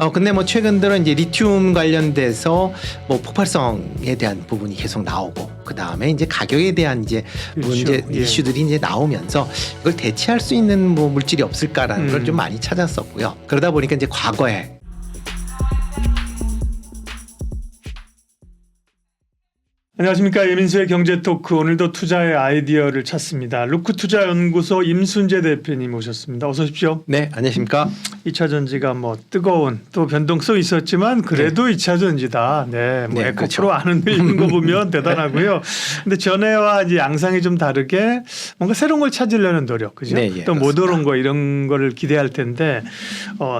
근데 뭐 최근 들어 이제 리튬 관련돼서 뭐 폭발성에 대한 부분이 계속 나오고 그 다음에 이제 가격에 대한 이제 문제 이슈들이 이제 나오면서 이걸 대체할 수 있는 뭐 물질이 없을까라는 걸 좀 많이 찾았었고요. 그러다 보니까 이제 과거에 안녕하십니까. 예민수의 경제토크, 오늘도 투자의 아이디어를 찾습니다. 루크투자연구소 임순재 대표님 오셨습니다. 어서 오십시오. 네, 안녕하십니까. 2차 전지가 뭐 뜨거운 또 변동성 있었지만 그래도 2차 전지다. 네, 뭐 에코프로 그렇죠. 안 흔들리는 거 보면 대단하고요. 근데 전에와 이제 양상이 좀 다르게 뭔가 새로운 걸 찾으려는 노력, 그죠? 네, 예, 또 모더런 거 이런 거를 기대할 텐데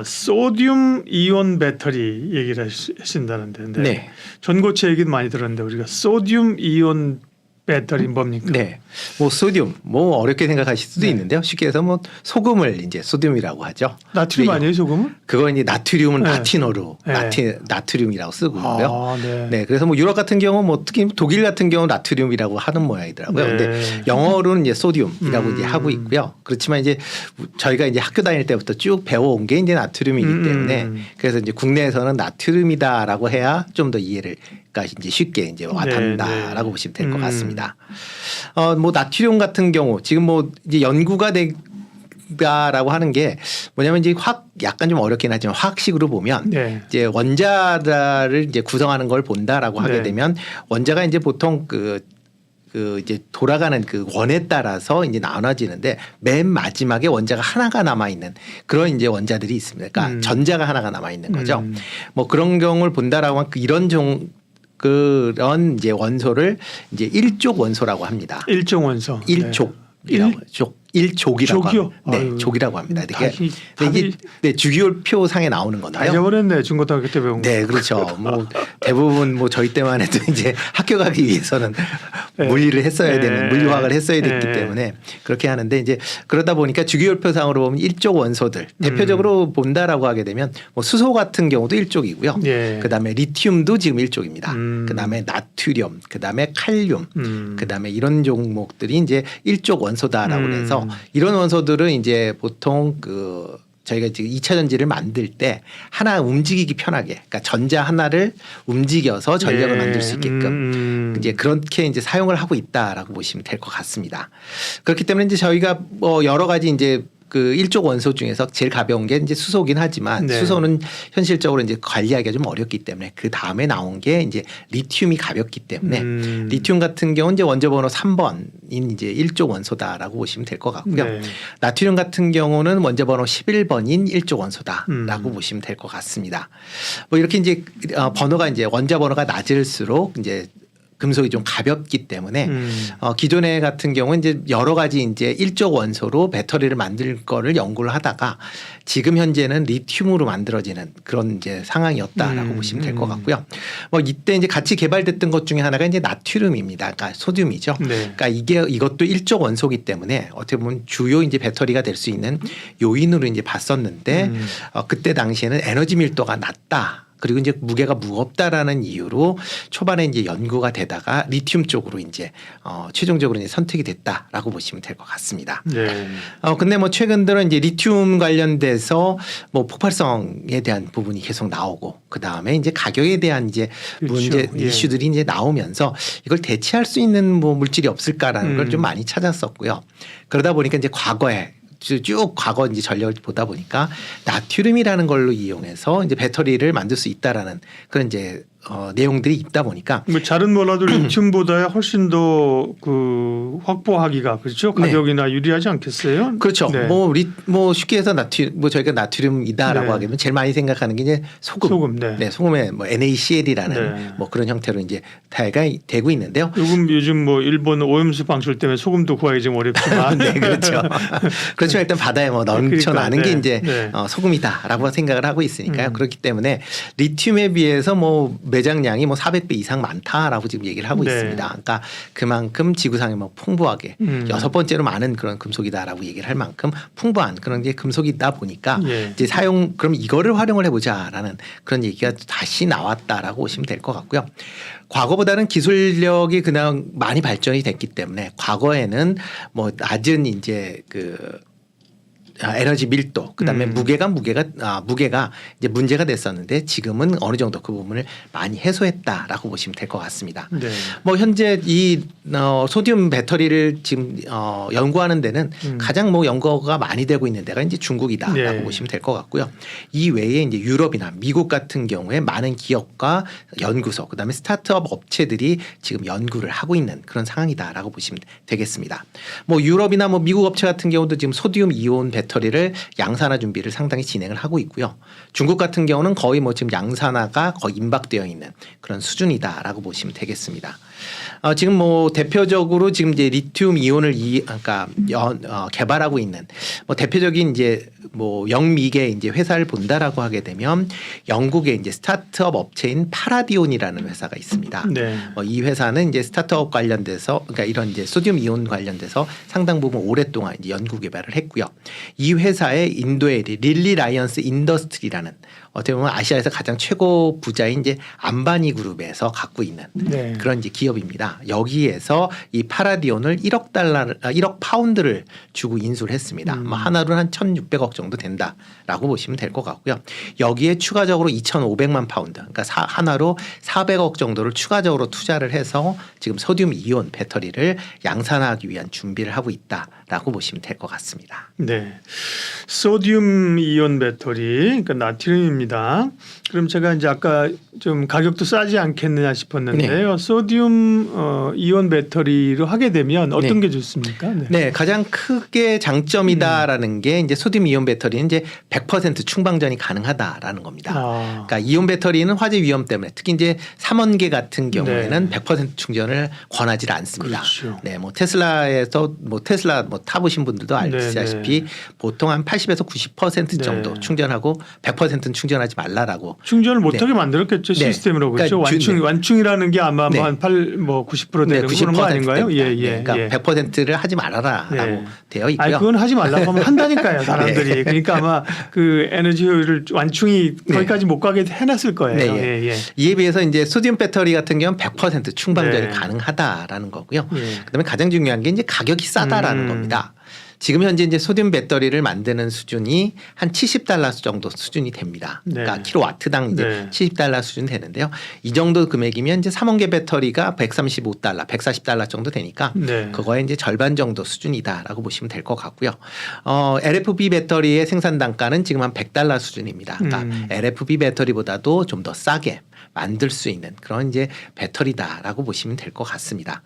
소듐 이온 배터리 얘기를 하신다는데 네. 전고체 얘기도 많이 들었는데 우리가 소듐 이온 배터리 뭡니까? 네, 뭐 소듐 뭐 어렵게 생각하실 수도 있는데요. 쉽게 해서 뭐 소금을 이제 소듐이라고 하죠. 나트륨 아니에요, 소금은? 그건 이제 나트륨은 네. 라틴어로 네. 나트륨이라고 쓰고요. 네. 네, 그래서 뭐 유럽 같은 경우 뭐 특히 독일 같은 경우 나트륨이라고 하는 모양이더라고요. 네. 근데 영어로는 이제 소듐이라고 이제 하고 있고요. 그렇지만 이제 저희가 이제 학교 다닐 때부터 쭉 배워온 게 이제 나트륨이기 때문에 그래서 이제 국내에서는 나트륨이다라고 해야 좀 더 이해가 이제 쉽게 이제 와닿는다라고 네. 보시면 될 것 같습니다. 뭐 나트륨 같은 경우 지금 뭐 이제 연구가 라고 하는 게 뭐냐면 이제 약간 좀 어렵긴 하지만 화학식으로 보면 네. 이제 원자를 이제 구성하는 걸 본다라고 하게 네. 되면 원자가 이제 보통 그 이제 돌아가는 그 원에 따라서 이제 나눠지는데 맨 마지막에 원자가 하나가 남아 있는 그런 이제 원자들이 있습니다. 그러니까 전자가 하나가 남아 있는 거죠. 뭐 그런 경우를 본다라고 하면 이런 그런 이제 원소를 이제 일족 원소라고 합니다. 일종 원소. 일족이라고 족이요? 합니다. 네, 아유, 족이라고 합니다. 답이 이게 네, 주기율표 상에 나오는 다 건데요. 잊어버렸네, 중고등학교 때 배운 거. 네, 그렇죠. 뭐 대부분 뭐 저희 때만 해도 이제 학교 가기 위해서는 네. 물리를 했어야 되는 물리화학을 했어야 됐기 네. 때문에 그렇게 하는데 이제 그러다 보니까 주기율표상으로 보면 일족 원소들 대표적으로 본다라고 하게 되면 뭐 수소 같은 경우도 일족이고요. 네. 그다음에 리튬도 지금 일족입니다. 그다음에 나트륨, 그다음에 칼륨, 그다음에 이런 종목들이 이제 일족 원소다라고 해서 이런 원소들은 이제 보통 저희가 지금 2차 전지를 만들 때 하나 움직이기 편하게, 그러니까 전자 하나를 움직여서 전력을 만들 수 있게끔 이제 그렇게 이제 사용을 하고 있다라고 보시면 될 것 같습니다. 그렇기 때문에 이제 저희가 뭐 여러 가지 이제 그 일족 원소 중에서 제일 가벼운 게 이제 수소긴 하지만 네. 수소는 현실적으로 이제 관리하기가 좀 어렵기 때문에 그 다음에 나온 게 이제 리튬이 가볍기 때문에 리튬 같은 경우는 이제 원자 번호 3번인 이제 일족 원소다라고 보시면 될 것 같고요. 네. 나트륨 같은 경우는 원자 번호 11번인 일족 원소다라고 보시면 될 것 같습니다. 뭐 이렇게 이제 번호가 이제 원자 번호가 낮을수록 이제 금속이 좀 가볍기 때문에 기존에 같은 경우는 이제 여러 가지 이제 일족 원소로 배터리를 만들 거를 연구를 하다가 지금 현재는 리튬으로 만들어지는 그런 이제 상황이었다라고 보시면 될 것 같고요. 뭐 이때 이제 같이 개발됐던 것 중에 하나가 이제 나트륨입니다. 그러니까 소듐이죠. 네. 그러니까 이것도 일족 원소기 때문에 어떻게 보면 주요 이제 배터리가 될 수 있는 요인으로 이제 봤었는데 그때 당시에는 에너지 밀도가 낮다. 그리고 이제 무게가 무겁다라는 이유로 초반에 이제 연구가 되다가 리튬 쪽으로 이제 최종적으로 이제 선택이 됐다라고 보시면 될 것 같습니다. 네. 근데 뭐 최근 들어 이제 리튬 관련돼서 뭐 폭발성에 대한 부분이 계속 나오고 그 다음에 이제 가격에 대한 이제 그렇죠. 문제 이슈들이 이제 나오면서 이걸 대체할 수 있는 뭐 물질이 없을까라는 걸 좀 많이 찾았었고요. 그러다 보니까 이제 과거에 쭉 과거 이제 전력을 보다 보니까 나트륨이라는 걸로 이용해서 이제 배터리를 만들 수 있다라는 그런 이제 내용들이 있다 보니까 뭐 잘은 몰라도 리튬보다 훨씬 더 그 확보하기가 그렇죠. 가격이나 유리하지 않겠어요? 그렇죠. 네. 뭐 쉽게 해서 저희가 나트륨이다라고 네. 하게 되면 제일 많이 생각하는 게 이제 소금. 네. 소금에 뭐 NaCl이라는 네. 뭐 그런 형태로 이제 다가 되고 있는데요. 요즘 뭐 일본 오염수 방출 때문에 소금도 구하기 좀 어렵지만. 네, 그렇죠. 그렇지만 일단 바다에 뭐 넘쳐나는 그러니까, 게 이제 소금이다라고 생각을 하고 있으니까요. 그렇기 때문에 리튬에 비해서 뭐 매장량이 뭐 400배 이상 많다라고 지금 얘기를 하고 네. 있습니다. 그러니까 그만큼 지구상에 뭐 풍부하게 여섯 번째로 많은 그런 금속이다라고 얘기를 할 만큼 풍부한 그런 게 금속이다 보니까 이제 그럼 이거를 활용을 해보자라는 그런 얘기가 다시 나왔다라고 보시면 될 것 같고요. 과거보다는 기술력이 그냥 많이 발전이 됐기 때문에 과거에는 뭐 낮은 이제 에너지 밀도, 그다음에 무게가 이제 문제가 됐었는데 지금은 어느 정도 그 부분을 많이 해소했다라고 보시면 될 것 같습니다. 네. 뭐 현재 이 소듐 배터리를 지금 연구하는 데는 가장 뭐 연구가 많이 되고 있는 데가 이제 중국이다라고 네. 보시면 될 것 같고요. 이 외에 이제 유럽이나 미국 같은 경우에 많은 기업과 연구소, 그다음에 스타트업 업체들이 지금 연구를 하고 있는 그런 상황이다라고 보시면 되겠습니다. 뭐 유럽이나 뭐 미국 업체 같은 경우도 지금 소듐 이온 배터리를 양산화 준비를 상당히 진행을 하고 있고요. 중국 같은 경우는 거의 뭐 지금 양산화가 거의 임박되어 있는 그런 수준이다라고 보시면 되겠습니다. 지금 뭐 대표적으로 지금 이제 리튬 이온을 개발하고 있는 뭐 대표적인 이제 뭐 영미계 이제 회사를 본다라고 하게 되면 영국의 이제 스타트업 업체인 파라디온이라는 회사가 있습니다. 네. 이 회사는 이제 스타트업 관련돼서 그러니까 이런 이제 소듐 이온 관련돼서 상당 부분 오랫동안 이제 연구 개발을 했고요. 이 회사의 인도의 릴리 라이언스 인더스트리라는 어떻게 보면 아시아에서 가장 최고 부자인 이제 안바니 그룹에서 갖고 있는 네. 그런 이제 기업입니다. 여기에서 이 파라디온을 1억 파운드를 주고 인수를 했습니다. 뭐 하나로 한 1,600억 정도 된다라고 보시면 될 것 같고요. 여기에 추가적으로 2,500만 파운드, 그러니까 하나로 400억 정도를 추가적으로 투자를 해서 지금 소듐 이온 배터리를 양산하기 위한 준비를 하고 있다라고 보시면 될 것 같습니다. 네. 소듐 이온 배터리, 그러니까 나트륨입니다. 그럼 제가 이제 아까 좀 가격도 싸지 않겠느냐 싶었는데요. 소듐 이온 배터리로 하게 되면 어떤 게 좋습니까? 네, 가장 크게 장점이다라는 게 이제 소듐 이온 배터리는 이제 100% 충방전이 가능하다라는 겁니다. 그러니까 이온 배터리는 화재 위험 때문에 특히 이제 삼원계 같은 경우에는 100% 충전을 권하지 않습니다. 그렇죠. 네, 뭐 테슬라에서 뭐 테슬라 뭐 타보신 분들도 아시다시피 보통 한 80에서 90% 정도 충전하고 100%는 충전하지 말라라고. 충전을 못하게 만들었겠죠. 시스템으로. 그렇죠. 그러니까 완충이라는 게 아마 한 90% 되는 그런 거 아닌가요? 그러니까 100%를 하지 말아라라고 되어 있고요. 그건 하지 말라고 하면 한다니까요, 사람들이. 그러니까 아마 그 에너지 효율을 완충이 거기까지 못 가게 해놨을 거예요. 이에 비해서 이제 소듐 배터리 같은 경우는 100% 충방전이 가능하다라는 거고요. 그다음에 가장 중요한 게 이제 가격이 싸다라는 겁니다. 지금 현재 이제 소듐 배터리를 만드는 수준이 한 $70 정도 수준이 됩니다. 그러니까 킬로와트당 이제 $70 수준 되는데요. 이 정도 금액이면 이제 3원계 배터리가 $135, $140 정도 되니까 그거의 이제 절반 정도 수준이다라고 보시면 될 것 같고요. LFP 배터리의 생산 단가는 지금 한 $100 수준입니다. 그러니까 LFP 배터리보다도 좀 더 싸게 만들 수 있는 그런 이제 배터리다라고 보시면 될 것 같습니다.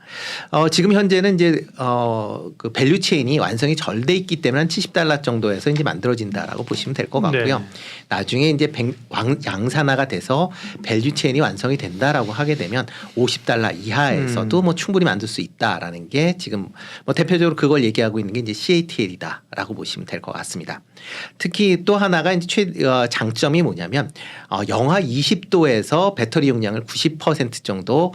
지금 현재는 이제 그 밸류 체인이 완성이 잘 돼 있기 때문에 한 $70 정도에서 이제 만들어진다라고 보시면 될 것 같고요. 나중에 이제 양산화가 돼서 밸류 체인이 완성이 된다라고 하게 되면 $50 이하에서도 뭐 충분히 만들 수 있다라는 게 지금 뭐 대표적으로 그걸 얘기하고 있는 게 이제 CATL이다라고 보시면 될 것 같습니다. 특히 또 하나가 이제 장점이 뭐냐면 영하 20도에서 배터리 용량을 90% 정도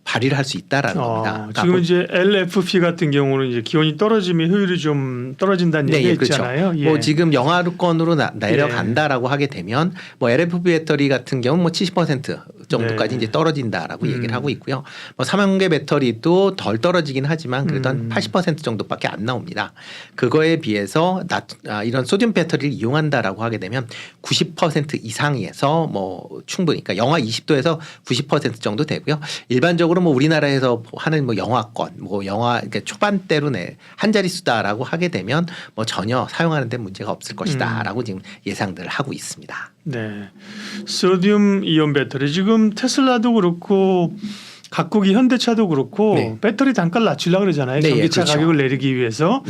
발휘를 할 수 있다라는 겁니다. 지금 이제 LFP 같은 경우는 이제 기온이 떨어지면 효율이 좀 떨어진다는 얘기가 있잖아요. 그렇죠. 뭐 지금 영하권으로 내려간다라고 하게 되면 뭐 LFP 배터리 같은 경우 뭐 70% 정도까지 이제 떨어진다라고 얘기를 하고 있고요. 뭐 3원계 배터리도 덜 떨어지긴 하지만 그래도 한 80% 정도밖에 안 나옵니다. 그거에 비해서 이런 소듐 배터리를 이용한다라고 하게 되면 90% 이상에서 뭐 충분히 그러니까 영하 20도에서 90% 정도 되고요. 일반적으로 뭐 우리나라에서 하는 뭐 영하권 뭐 그러니까 초반대로 한 자릿수다라고 하게 되면 뭐 전혀 사용하는 데 문제가 없을 것이다라고 지금 예상들을 하고 있습니다. 네. 소듐 이온 배터리 지금 테슬라도 그렇고 각국이 현대차도 그렇고 배터리 단가를 낮추려고 그러잖아요. 전기차 가격을 내리기 위해서.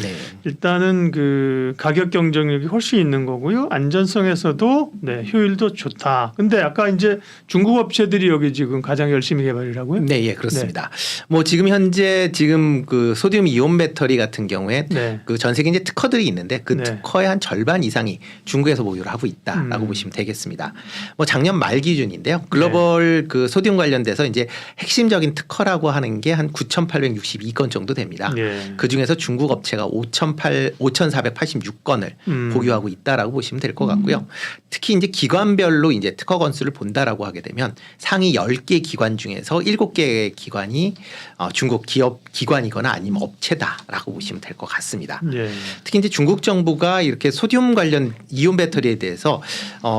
일단은 그 가격 경쟁력이 훨씬 있는 거고요. 안전성에서도 효율도 좋다. 근데 아까 이제 중국 업체들이 여기 지금 가장 열심히 개발이라고요? 네, 그렇습니다. 뭐 지금 현재 그 소듐 이온 배터리 같은 경우에 그 전 세계 이제 특허들이 있는데 그 특허의 한 절반 이상이 중국에서 보유를 하고 있다라고 보시면 되겠습니다. 뭐 작년 말 기준인데요. 글로벌 그 소듐 관련돼서 이제 핵심 핵심적인 특허라고 하는 게 한 9,862건 정도 됩니다. 예. 그중에서 중국 업체가 5,486건을 보유하고 있다라고 보시면 될 것 같고요. 특히 이제 기관별로 이제 특허 건수를 본다라고 하게 되면 상위 10개 기관 중에서 7개의 기관이 중국 기업 기관이거나 아니면 업체다라고 보시면 될 것 같습니다. 예. 특히 이제 중국 정부가 이렇게 소듐 관련 이온 배터리에 대해서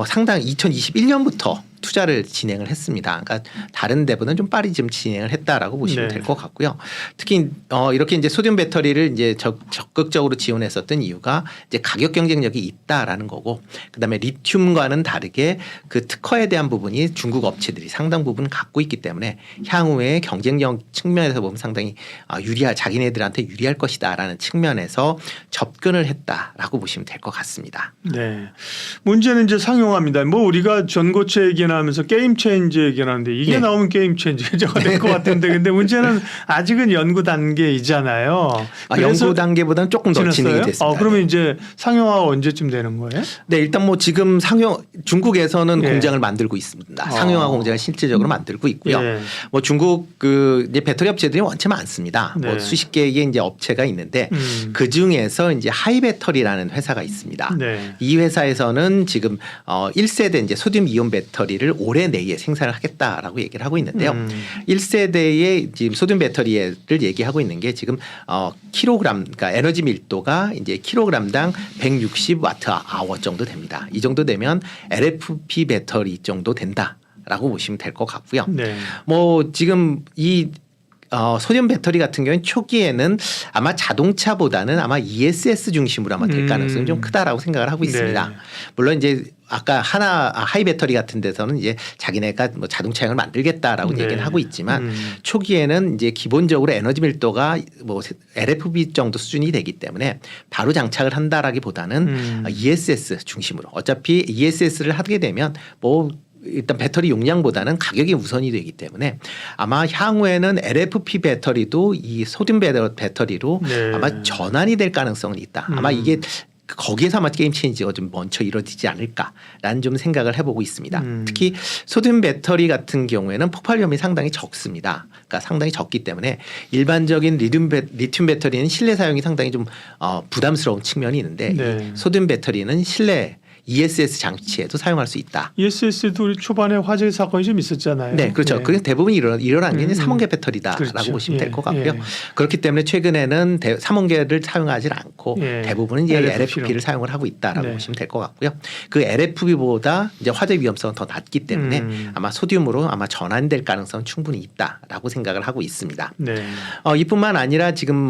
상당히 2021년부터 투자를 진행을 했습니다. 그러니까 다른 데보다는 좀 빨리 좀 진행을 했다라고 보시면 네. 될 것 같고요. 특히 이렇게 이제 소듐 배터리를 이제 적극적으로 지원했었던 이유가 이제 가격 경쟁력이 있다라는 거고, 그다음에 리튬과는 다르게 그 특허에 대한 부분이 중국 업체들이 상당 부분 갖고 있기 때문에 향후에 경쟁력 측면에서 보면 상당히 자기네들한테 유리할 것이다라는 측면에서 접근을 했다라고 보시면 될 것 같습니다. 네. 문제는 이제 상용화입니다. 뭐 우리가 전고체 얘기나 하면서 게임 체인저 얘기하는데 이게 네. 나오면 게임 체인저가 될 것 같은데 근데 문제는 아직은 연구 단계이잖아요. 연구 단계보다는 조금 더 지났어요? 진행이 됐습니다. 그러면 이제 상용화가 언제쯤 되는 거예요? 네, 일단 뭐 지금 중국에서는 예. 공장을 만들고 있습니다. 상용화 공장을 실질적으로 만들고 있고요. 예. 뭐 중국 이제 배터리 업체들이 원체 많습니다. 네. 뭐 수십 개의 이제 업체가 있는데 그 중에서 이제 하이배터리라는 회사가 있습니다. 네. 이 회사에서는 지금 1세대 이제 소듐 이온 배터리를 올해 내에 생산을 하겠다라고 얘기를 하고 있는데요. 1세대의 지금 소듐 배터리를 얘기하고 있는 게 지금 킬로그램, 그러니까 에너지 밀도가 이제 킬로그램당 160와트/아워 정도 됩니다. 이 정도 되면 LFP 배터리 정도 된다라고 보시면 될 것 같고요. 네. 뭐 지금 이 소듐 배터리 같은 경우는 초기에는 아마 자동차보다는 아마 ESS 중심으로 아마 될 가능성이 좀 크다라고 생각을 하고 있습니다. 네. 물론 이제 아까 하이 배터리 같은 데서는 이제 자기네가 뭐 자동차형을 만들겠다라고 네. 얘기는 하고 있지만 초기에는 이제 기본적으로 에너지 밀도가 뭐 LFP 정도 수준이 되기 때문에 바로 장착을 한다라기보다는 ESS 중심으로 어차피 ESS를 하게 되면 뭐 일단 배터리 용량보다는 가격이 우선이 되기 때문에 아마 향후에는 LFP 배터리도 이 소듐 배터리로 네. 아마 전환이 될 가능성은 있다. 아마 이게 거기에서 아마 게임 체인지가 좀 먼저 이루어지지 않을까라는 좀 생각을 해보고 있습니다. 특히 소듐 배터리 같은 경우에는 폭발 위험이 상당히 적습니다. 그러니까 상당히 적기 때문에 일반적인 리튬 배터리는 실내 사용이 상당히 좀 부담스러운 측면이 있는데 네. 이 소듐 배터리는 실내 ESS 장치에도 사용할 수 있다. ESS도 우리 초반에 화재 사건이 좀 있었잖아요. 네, 그렇죠. 네. 그게 대부분 일어난 게 이제 3원계 배터리다라고 그렇죠. 보시면 될 것 같고요. 예. 그렇기 때문에 최근에는 3원계를 사용하지 않고 예. 대부분은 이제 LFP 로. LFP를 사용을 하고 있다라고 네. 보시면 될 것 같고요. 그 LFP보다 이제 화재 위험성은 더 낮기 때문에 아마 소듐으로 아마 전환될 가능성은 충분히 있다라고 생각을 하고 있습니다. 네. 이뿐만 아니라 지금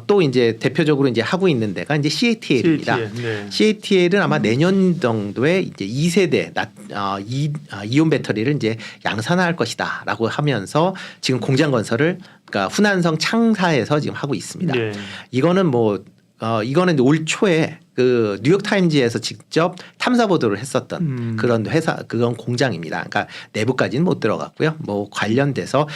또 이제 대표적으로 이제 하고 있는 데가 이제 CATL입니다. 네. CATL은 아마 내년 정도에 이제 2세대 이온 배터리를 이제 양산할 것이다라고 하면서 지금 공장 건설을 그러니까 후난성 창사에서 지금 하고 있습니다. 네. 이거는 이거는 올 초에 그 뉴욕 타임즈에서 직접 탐사 보도를 했었던 그런 그건 공장입니다. 그러니까 내부까지는 못 들어갔고요. 뭐 관련돼서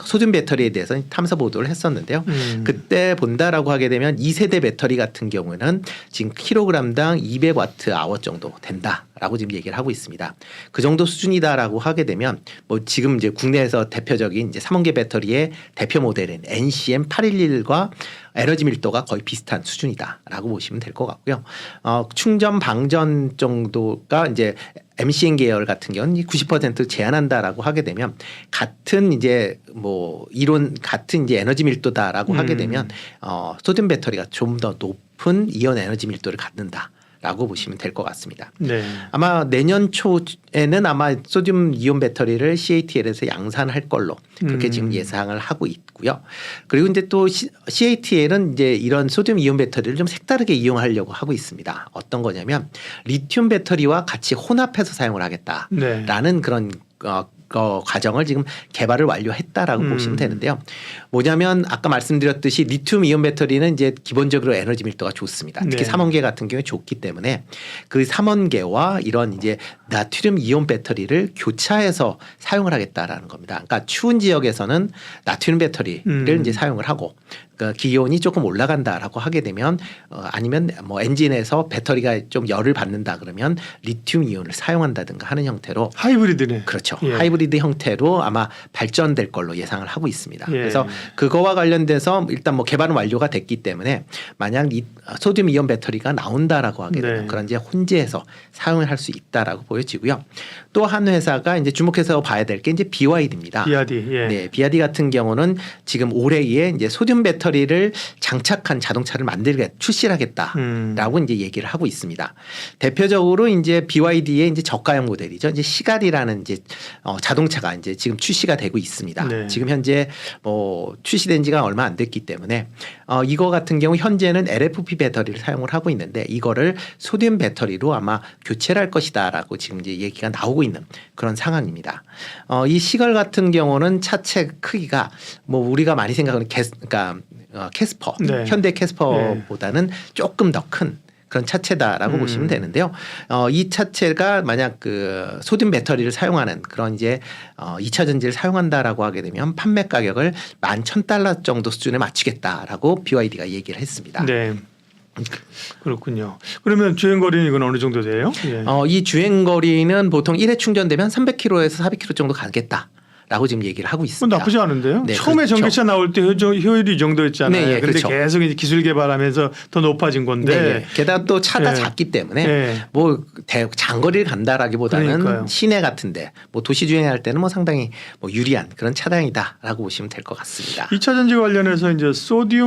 소듐 배터리에 대해서 탐사 보도를 했었는데요. 그때 본다라고 하게 되면 2세대 배터리 같은 경우는 지금 킬로그램당 200와트/아워 정도 된다라고 지금 얘기를 하고 있습니다. 그 정도 수준이다라고 하게 되면 뭐 지금 이제 국내에서 대표적인 이제 3원계 배터리의 대표 모델인 NCM811과 에너지 밀도가 거의 비슷한 수준이다라고 보시면 될 것 같고요. 충전 방전 정도가 이제 MCN 계열 같은 경우는 90% 제한한다라고 하게 되면 같은 이제 뭐 이론 같은 이제 에너지 밀도다라고 하게 되면 소듐 배터리가 좀 더 높은 이온 에너지 밀도를 갖는다. 라고 보시면 될 것 같습니다. 네. 아마 내년 초에는 아마 소듐 이온 배터리를 CATL에서 양산할 걸로 그렇게 지금 예상을 하고 있고요. 그리고 이제 또 CATL은 이제 이런 소듐 이온 배터리를 좀 색다르게 이용하려고 하고 있습니다. 어떤 거냐면 리튬 배터리와 같이 혼합해서 사용을 하겠다라는 네. 그런 과정을 지금 개발을 완료했다라고 보시면 되는데요. 뭐냐면 아까 말씀드렸듯이 리튬 이온 배터리는 이제 기본적으로 에너지 밀도가 좋습니다. 특히 네. 3원계 같은 경우에 좋기 때문에 그 3원계와 이런 이제 나트륨 이온 배터리를 교차해서 사용을 하겠다라는 겁니다. 그러니까 추운 지역에서는 나트륨 배터리를 이제 사용을 하고 그 기온이 조금 올라간다라고 하게 되면 아니면 뭐 엔진에서 배터리가 좀 열을 받는다 그러면 리튬 이온을 사용한다든가 하는 형태로 하이브리드네. 그렇죠. 예. 하이브리드 형태로 아마 발전될 걸로 예상을 하고 있습니다. 예. 그래서 그거와 관련돼서 일단 뭐 개발은 완료가 됐기 때문에 만약 이 소듐 이온 배터리가 나온다라고 하게 되면 네. 그런 이제 혼재해서 사용을 할 수 있다라고 보여지고요. 또 한 회사가 이제 주목해서 봐야 될 게 이제 BYD입니다. BYD. 예. 네, BYD 같은 경우는 지금 올해에 이제 소듐 배터리를 장착한 자동차를 출시하겠다라고 이제 얘기를 하고 있습니다. 대표적으로 이제 BYD의 이제 저가형 모델이죠. 이제 시가리라는 이제 자동차가 이제 지금 출시가 되고 있습니다. 네. 지금 현재 뭐 출시된 지가 얼마 안 됐기 때문에 이거 같은 경우 현재는 LFP 배터리를 사용을 하고 있는데 이거를 소듐 배터리로 아마 교체를 할 것이다라고 지금 이제 얘기가 나오고 있는 그런 상황입니다. 이 시걸 같은 경우는 차체 크기가 뭐 우리가 많이 생각하는 캐스퍼, 네. 현대 캐스퍼보다는 조금 더 큰 그런 차체다라고 보시면 되는데요. 이 차체가 만약 그 소듐 배터리를 사용하는 그런 이제 2차 전지를 사용한다라고 하게 되면 판매 가격을 $11,000 정도 수준에 맞추겠다라고 BYD가 얘기를 했습니다. 네. 그렇군요. 그러면 주행 거리는 이건 어느 정도 돼요? 예. 이 주행 거리는 보통 1회 충전되면 300km에서 400km 정도 가겠다라고 지금 얘기를 하고 있습니다. 나쁘지 않은데요. 네, 처음에 그렇죠. 전기차 나올 때 효율이 이 정도였잖아요. 네, 예, 그런데 그렇죠. 계속 이제 기술 개발하면서 더 높아진 건데. 네, 네. 게다가 또 차가 네. 작기 때문에 네. 뭐 장거리를 간다라기보다는 그러니까요. 시내 같은데 뭐 도시 주행할 때는 뭐 상당히 뭐 유리한 그런 차량이다라고 보시면 될 것 같습니다. 2차 전지 관련해서 이제 소듐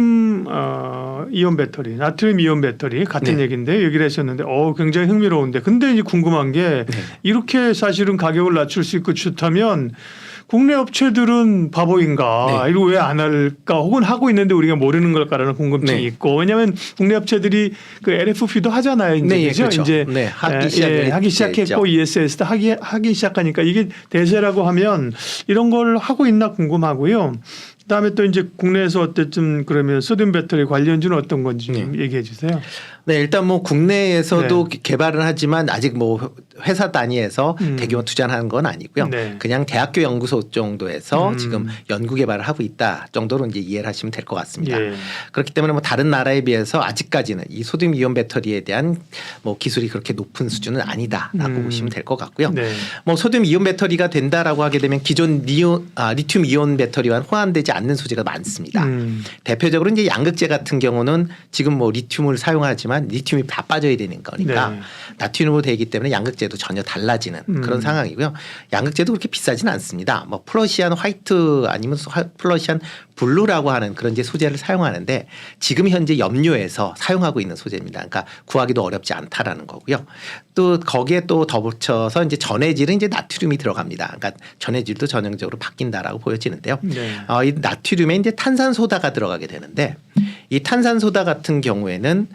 이온 배터리, 나트륨 이온 배터리 같은 네. 얘기인데 얘기를 하셨는데 굉장히 흥미로운데 근데 이제 궁금한 게 네. 이렇게 사실은 가격을 낮출 수 있고 좋다면 국내 업체들은 바보인가? 네. 이거 왜 안 할까? 혹은 하고 있는데 우리가 모르는 걸까라는 궁금증이 네. 있고 왜냐하면 국내 업체들이 그 LFP도 하잖아요. 이제 네, 그죠? 그렇죠. 이제 네, 하기 시작했고 ESS도 하기 시작하니까 이게 대세라고 하면 이런 걸 하고 있나 궁금하고요. 그다음에 또 이제 국내에서 어쨌든 그러면 소듐 배터리 관련주는 어떤 건지 좀 얘기해 주세요. 네, 일단 뭐 국내에서도 개발을 하지만 아직 뭐 회사 단위에서 대규모 투자를 하는 건 아니고요. 네. 그냥 대학교 연구소 정도에서 지금 연구 개발을 하고 있다 정도로 이제 이해를 하시면 될 것 같습니다. 예. 그렇기 때문에 뭐 다른 나라에 비해서 아직까지는 이 소듐 이온 배터리에 대한 뭐 기술이 그렇게 높은 수준은 아니다라고 보시면 될 것 같고요. 네. 뭐 소듐 이온 배터리가 된다라고 하게 되면 기존 리튬 이온 배터리와는 호환되지 않는 소재가 많습니다. 대표적으로 이제 양극재 같은 경우는 지금 뭐 리튬을 사용하지만 리튬이 다 빠져야 되는 거니까 네. 나트륨으로 되기 때문에 양극재도 전혀 달라지는 그런 상황이고요. 양극재도 그렇게 비싸지는 않습니다. 뭐 플러시안 화이트 아니면 플러시안 블루라고 하는 그런 이제 소재를 사용하는데 지금 현재 염료에서 사용하고 있는 소재입니다. 그러니까 구하기도 어렵지 않다라는 거고요. 또 거기에 또 덧붙여서 이제 전해질은 이제 나트륨이 들어갑니다. 그러니까 전해질도 전형적으로 바뀐다라고 보여지는데요. 네. 이 나트륨에 이제 탄산소다가 들어가게 되는데 이 탄산소다 같은 경우에는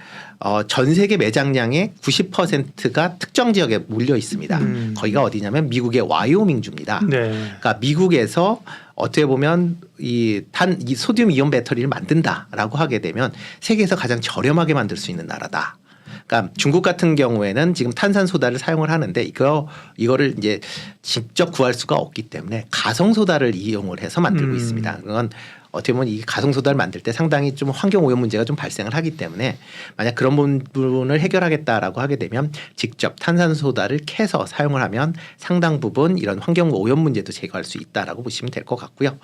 전 세계 매장량의 90%가 특정 지역에 몰려 있습니다. 거기가 어디냐면 미국의 와이오밍주입니다. 네. 그러니까 미국에서 어떻게 보면 이 소듐 이온 배터리를 만든다라고 하게 되면 세계에서 가장 저렴하게 만들 수 있는 나라다. 그러니까 중국 같은 경우에는 지금 탄산소다를 사용을 하는데 이거를 이제 직접 구할 수가 없기 때문에 가성소다를 이용을 해서 만들고 있습니다. 그건 어떻게 보면 이 가성소다를 만들 때 상당히 좀 환경 오염 문제가 좀 발생을 하기 때문에 만약 그런 부분을 해결하겠다라고 하게 되면 직접 탄산소다를 캐서 사용을 하면 상당 부분 이런 환경 오염 문제도 제거할 수 있다라고 보시면 될 것 같고요.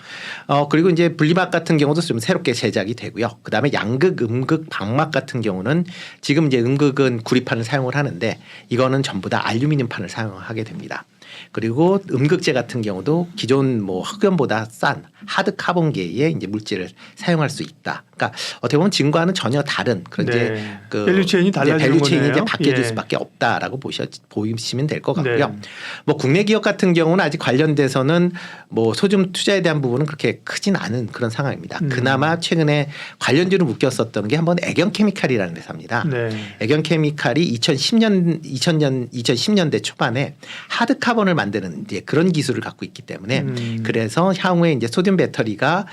그리고 이제 분리막 같은 경우도 좀 새롭게 제작이 되고요. 그다음에 양극, 음극, 방막 같은 경우는 지금 이제 음극은 구리판을 사용을 하는데 이거는 전부 다 알루미늄판을 사용하게 됩니다. 그리고 음극재 같은 경우도 기존 뭐 흑연보다 싼 하드 카본계의 이제 물질을 사용할 수 있다. 그러니까 어떻게 보면 지금과는 전혀 다른 그런 네. 이제 그 밸류체인이 달라지는 밸류체인이 거네요. 이제 바뀌어질 예. 수밖에 없다라고 보시면 될 것 같고요. 네. 뭐 국내 기업 같은 경우는 아직 관련돼서는 뭐 소듐 투자에 대한 부분은 그렇게 크진 않은 그런 상황입니다. 그나마 최근에 관련주로 묶였었던 게 한번 애경케미칼이라는 회사입니다. 네. 애경케미칼이 2010년대 초반에 하드 카본을 만드는 이제 그런 기술을 갖고 있기 때문에 그래서 향후에 이제 소듐 배터리가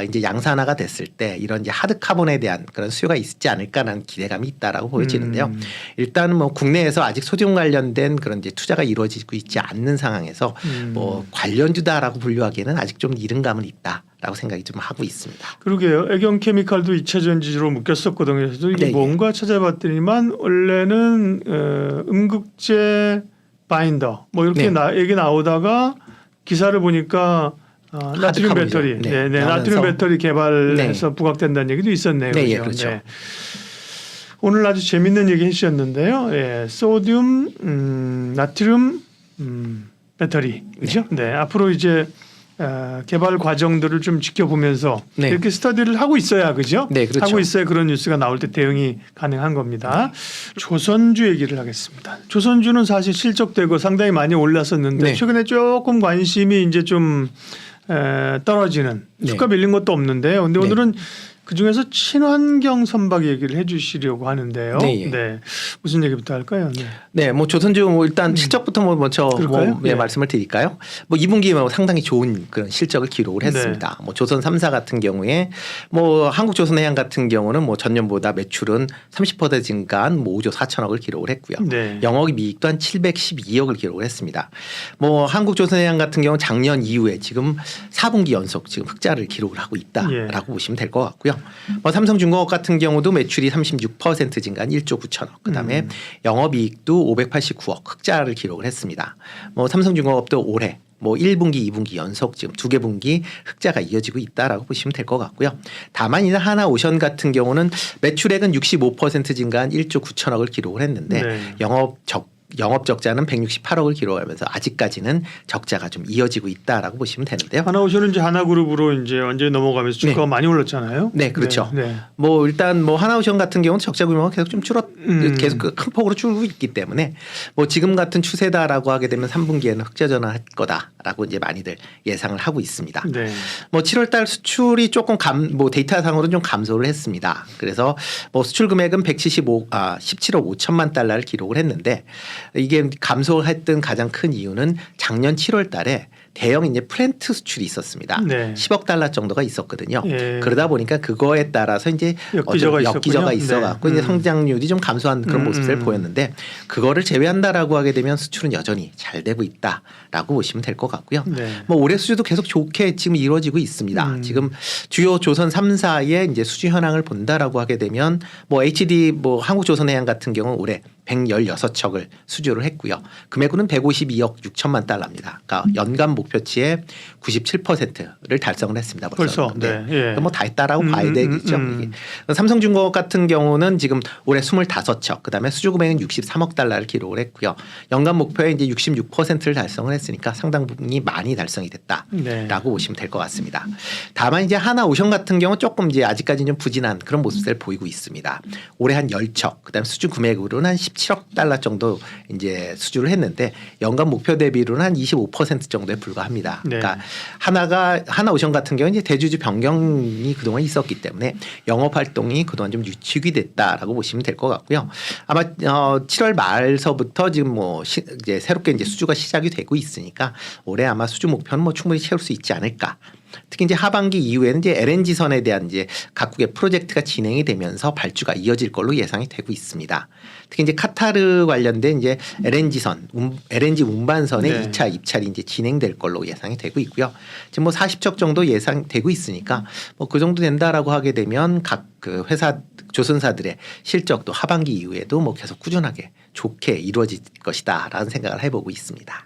이제 양산화가 됐을 때 이런 이제 하드 카본에 대한 그런 수요가 있지 않을까라는 기대감이 있다라고 보여지는데요. 일단은 뭐 국내에서 아직 소듐 관련된 그런 이제 투자가 이루어지고 있지 않는 상황에서 뭐 관련주다라고 분류하기에는 아직 좀 이른 감은 있다. 라고 생각이 좀 하고 있습니다. 그러게요. 애경 케미칼도 2차 전지로 묶였었거든요. 그래서 이게 네, 뭔가 찾아봤더니만 원래는 음극재 바인더 뭐 이렇게 얘기 나오다가 기사를 보니까 나트륨 배터리, 나트륨 배터리 개발해서 부각된다는 얘기도 있었네요. 네, 그렇죠. 네. 오늘 아주 재밌는 얘기 해주셨는데요. 예, 소듐, 나트륨 배터리, 그렇죠? 네, 앞으로 이제 개발 과정들을 좀 지켜보면서 이렇게 스터디를 하고 있어야, 그죠? 네, 그렇죠. 하고 있어야 그런 뉴스가 나올 때 대응이 가능한 겁니다. 조선주 얘기를 하겠습니다. 조선주는 사실 실적되고 상당히 많이 올랐었는데 최근에 조금 관심이 이제 좀 떨어지는, 주가 밀린 것도 없는데요. 근데 오늘은 그 중에서 친환경 선박 얘기를 해주시려고 하는데요. 네, 무슨 얘기부터 할까요? 뭐 조선주 뭐 일단 실적부터 먼저 말씀을 드릴까요? 뭐 2분기에 상당히 좋은 그런 실적을 기록을 했습니다. 뭐 조선 3사 같은 경우에 뭐 한국조선해양 같은 경우는 뭐 전년보다 매출은 30% 증가한 뭐 5조 4천억을 기록을 했고요. 영업이익도 한 712억을 기록을 했습니다. 뭐 한국조선해양 같은 경우는 작년 이후에 지금 4분기 연속 지금 흑자를 기록을 하고 있다라고 보시면 될 것 같고요. 뭐 삼성중공업 같은 경우도 매출이 36% 증가한 1조 9천억. 그다음에 영업이익도 589억 흑자를 기록을 했습니다. 뭐 삼성중공업도 올해 뭐 1분기, 2분기 연속 지금 2개 분기 흑자가 이어지고 있다라고 보시면 될 것 같고요. 다만 이제 하나오션 같은 경우는 매출액은 65% 증가한 1조 9천억을 기록을 했는데 영업 적자는 168억을 기록하면서 아직까지는 적자가 좀 이어지고 있다라고 보시면 되는데요. 하나오션은 이제 하나그룹으로 이제 완전히 넘어가면서 주가가 많이 올랐잖아요. 네, 그렇죠. 뭐 일단 뭐 하나오션 같은 경우는 적자 규모가 계속 좀 계속 큰 폭으로 줄고 있기 때문에 뭐 지금 같은 추세다라고 하게 되면 3분기에는 흑자 전환할 거다라고 이제 많이들 예상을 하고 있습니다. 뭐 7월달 수출이 조금 뭐 데이터상으로는 좀 감소를 했습니다. 그래서 뭐 수출 금액은 17억 5천만 달러를 기록을 했는데. 이게 감소했던 가장 큰 이유는 작년 7월 달에 대형 이제 플랜트 수출이 있었습니다. 10억 달러 정도가 있었거든요. 그러다 보니까 그거에 따라서 이제 역기저가 있어갖고 이제 성장률이 좀 감소한 그런 모습을 보였는데 그거를 제외한다라고 하게 되면 수출은 여전히 잘 되고 있다라고 보시면 될 것 같고요. 뭐 올해 수주도 계속 좋게 지금 이루어지고 있습니다. 지금 주요 조선 3사의 이제 수주 현황을 본다라고 하게 되면 뭐 HD 뭐 한국조선해양 같은 경우는 올해 116척을 수주를 했고요. 금액으로는 152억 6천만 달러입니다. 그러니까 연간 목표치의 97%를 달성을 했습니다. 벌써. 뭐 다 했다라고 봐야 되겠죠. 삼성중공업 같은 경우는 지금 올해 25척, 그다음에 수주 금액은 63억 달러를 기록을 했고요. 연간 목표에 이제 66%를 달성을 했으니까 상당히 많이 달성이 됐다라고 보시면 될 것 같습니다. 다만 이제 하나오션 같은 경우 조금 이제 아직까지는 좀 부진한 그런 모습을 보이고 있습니다. 올해 한 10척, 그다음에 수주 금액으로는 한 17억 달러 정도 이제 수주를 했는데 연간 목표 대비로는 한 25% 정도에 불과합니다. 그러니까 하나오션 같은 경우는 이제 대주주 변경이 그동안 있었기 때문에 영업 활동이 그동안 좀 위축이 됐다라고 보시면 될 것 같고요. 아마 7월 말서부터 지금 뭐 이제 새롭게 이제 수주가 시작이 되고 있으니까 올해 아마 수주 목표는 뭐 충분히 채울 수 있지 않을까. 특히 이제 하반기 이후에는 이제 LNG선에 대한 이제 각국의 프로젝트가 진행이 되면서 발주가 이어질 걸로 예상이 되고 있습니다. 특히 이제 카타르 관련된 이제 LNG선, LNG 운반선의 2차 입찰이 이제 진행될 걸로 예상이 되고 있고요. 지금 뭐 40척 정도 예상되고 있으니까 뭐 그 정도 된다라고 하게 되면 각 그 회사 조선사들의 실적도 하반기 이후에도 뭐 계속 꾸준하게 좋게 이루어질 것이다라는 생각을 해보고 있습니다.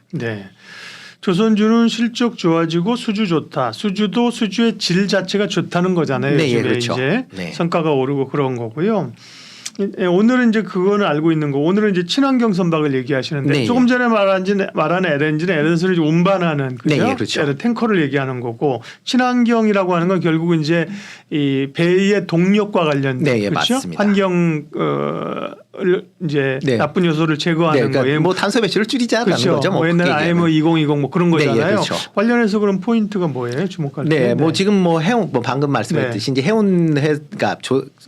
조선주는 실적 좋아지고 수주 좋다. 수주도 수주의 질 자체가 좋다는 거잖아요. 그렇죠. 이제 성과가 오르고 그런 거고요. 오늘은 이제 그거는 알고 있는 거. 오늘은 이제 친환경 선박을 얘기하시는데 조금 전에 말한 LNG는 LNG를 운반하는 그렇죠? 탱커를 얘기하는 거고 친환경이라고 하는 건 결국은 이제 이 배의 동력과 관련된 그렇죠? 맞습니다. 환경 이제 나쁜 요소를 제거하는 거예요. 뭐 탄소 배출을 줄이자라는 거죠. 뭐 옛날 IMO 2020 뭐 그런 거잖아요. 관련해서 그런 포인트가 뭐예요? 주목할 때. 뭐 지금 뭐 해운 뭐 방금 말씀했듯이 이제 해운회가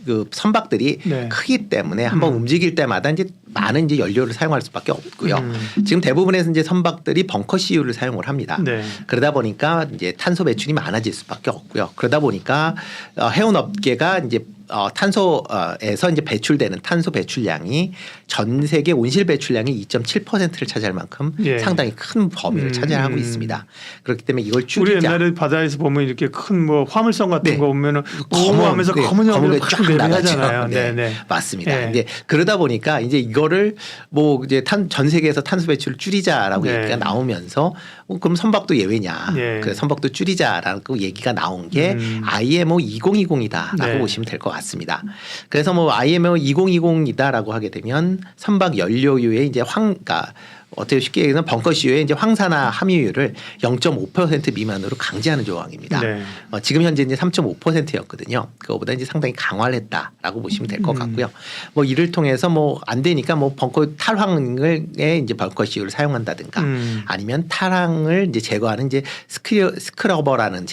그 선박들이 크기 때문에 한번 움직일 때마다 이제 많은 이제 연료를 사용할 수밖에 없고요. 지금 대부분에서 이제 선박들이 벙커 CU를 사용을 합니다. 그러다 보니까 이제 탄소 배출이 많아질 수밖에 없고요. 그러다 보니까 해운 업계가 이제 탄소에서 이제 배출되는 탄소 배출량이 전 세계 온실 배출량이 2.7%를 차지할 만큼 예. 상당히 큰 범위를 차지하고 있습니다. 그렇기 때문에 이걸 줄이자. 우리 옛날에 바다에서 보면 이렇게 큰 뭐 화물선 같은 네. 거 보면은 검은 검은 검은 연기가 쫙 쫙 나가죠. 내려가잖아요. 네. 네. 맞습니다. 네. 이제 그러다 보니까 이제 이거를 뭐 이제 전 세계에서 탄소 배출을 줄이자라고 네. 얘기가 나오면서 그럼 선박도 예외냐? 네. 그래서 선박도 줄이자라고 얘기가 나온 게 IMO 2020이다라고 네. 보시면 될 것 같습니다. 그래서 뭐 IMO 2020이다라고 하게 되면 선박 연료유의 이제 그러니까 어떻게 쉽게 얘기하면 벙커시유의 이제 황산화 함유율을 0.5% 미만으로 강제하는 조항입니다. 네. 지금 현재 이제 3.5%였거든요. 그거보다 이제 상당히 강화를 했다라고 보시면 될 것 같고요. 뭐 이를 통해서 뭐 안 되니까 뭐 벙커 탈황을 이제 벙커시유를 사용한다든가 아니면 탈황을 이제 제거하는 이제 스크러버라는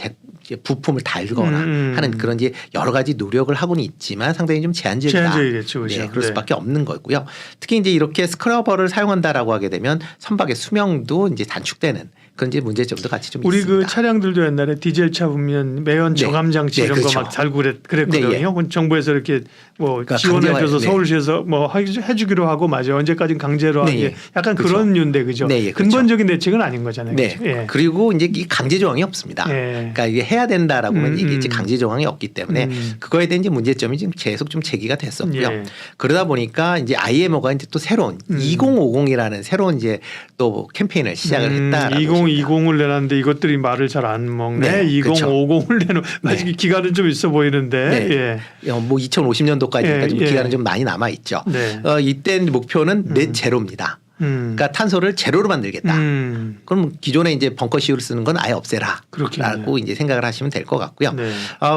부품을 달거나 하는 그런 이제 여러 가지 노력을 하고는 있지만 상당히 좀 제한적이겠죠, 그렇죠? 네, 그럴 수밖에 없는 거고요. 특히 이제 이렇게 스크러버를 사용한다라고 하게 되면 선박의 수명도 이제 단축되는 그런 이제 문제점도 같이 좀 우리 있습니다. 그 차량들도 옛날에 디젤 차 보면 매연 네. 저감 장치 네, 이런 그렇죠. 거 막 달고 그랬거든요. 네, 예. 정부에서 이렇게 뭐 그러니까 지원해줘서 네. 서울시에서 뭐 해주기로 하고 맞아요. 언제까지는 강제로 하는 네, 게 예. 약간 그렇죠. 그런 류인데 그죠. 네, 예, 그렇죠. 근본적인 대책은 아닌 거잖아요. 네. 그죠? 예. 그리고 이제 이 강제 조항이 없습니다. 예. 그러니까 이게 해야 된다라고만 얘기했지 강제 조항이 없기 때문에 그거에 대한 이제 문제점이 지금 계속 좀 제기가 됐었고요. 예. 그러다 보니까 이제 IMO가 이제 또 새로운 2050이라는 새로운 이제 또 캠페인을 시작을 했다라고 2020을 내놨는데 이것들이 말을 잘 안 먹네. 네, 그렇죠. 2050을 내놓. 아직 네. 기간은 좀 있어 보이는데. 네. 예. 뭐 2050년도까지니까 예, 좀 예. 기간은 좀 많이 남아 있죠. 네. 이때 목표는 넷 제로입니다. 그러니까 탄소를 제로로 만들겠다. 그럼 기존에 이제 벙커시유를 쓰는 건 아예 없애라라고 그렇겠네요. 이제 생각을 하시면 될 것 같고요. 네.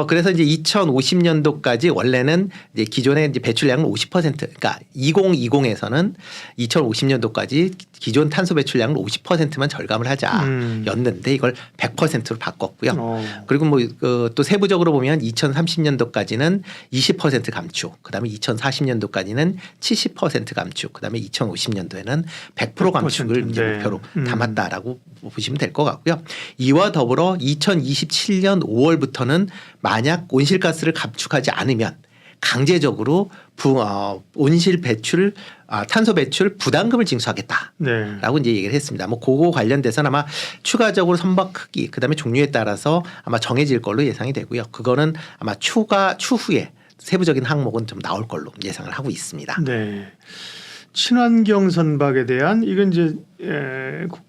그래서 이제 2050년도까지 원래는 이제 기존의 이제 배출량은 50% 그러니까 2020에서는 2050년도까지 기존 탄소 배출량을 50%만 절감을 하자였는데 이걸 100%로 바꿨고요. 그리고 뭐 또 세부적으로 보면 2030년도까지는 20% 감축, 그다음에 2040년도까지는 70% 감축, 그다음에 2050년도에는 100% 감축을 이제 네. 목표로 담았다라고 보시면 될 것 같고요. 이와 더불어 2027년 5월부터는 만약 온실가스를 감축하지 않으면 강제적으로 온실 배출, 탄소 배출 부담금을 징수하겠다라고 네. 이제 얘기를 했습니다. 뭐 그거 관련돼서는 아마 추가적으로 선박 크기, 그다음에 종류에 따라서 아마 정해질 걸로 예상이 되고요. 그거는 아마 추후에 세부적인 항목은 좀 나올 걸로 예상을 하고 있습니다. 네. 친환경 선박에 대한 이건 이제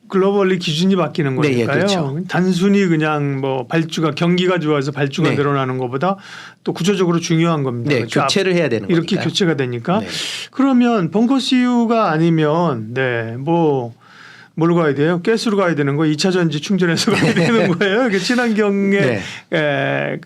글로벌리 기준이 바뀌는 네, 거니까요. 예, 그렇죠. 단순히 그냥 뭐 발주가 경기가 좋아서 발주가 네. 늘어나는 것보다 또 구조적으로 중요한 겁니다. 네, 그렇죠? 교체를 해야 되는 이렇게 거니까요. 교체가 되니까 네. 그러면 벙커시유가 아니면 뭐 뭘로 가야 돼요? 가스로 가야 되는 거 2차 전지 충전해서 가야 되는 거예요. 그 친환경의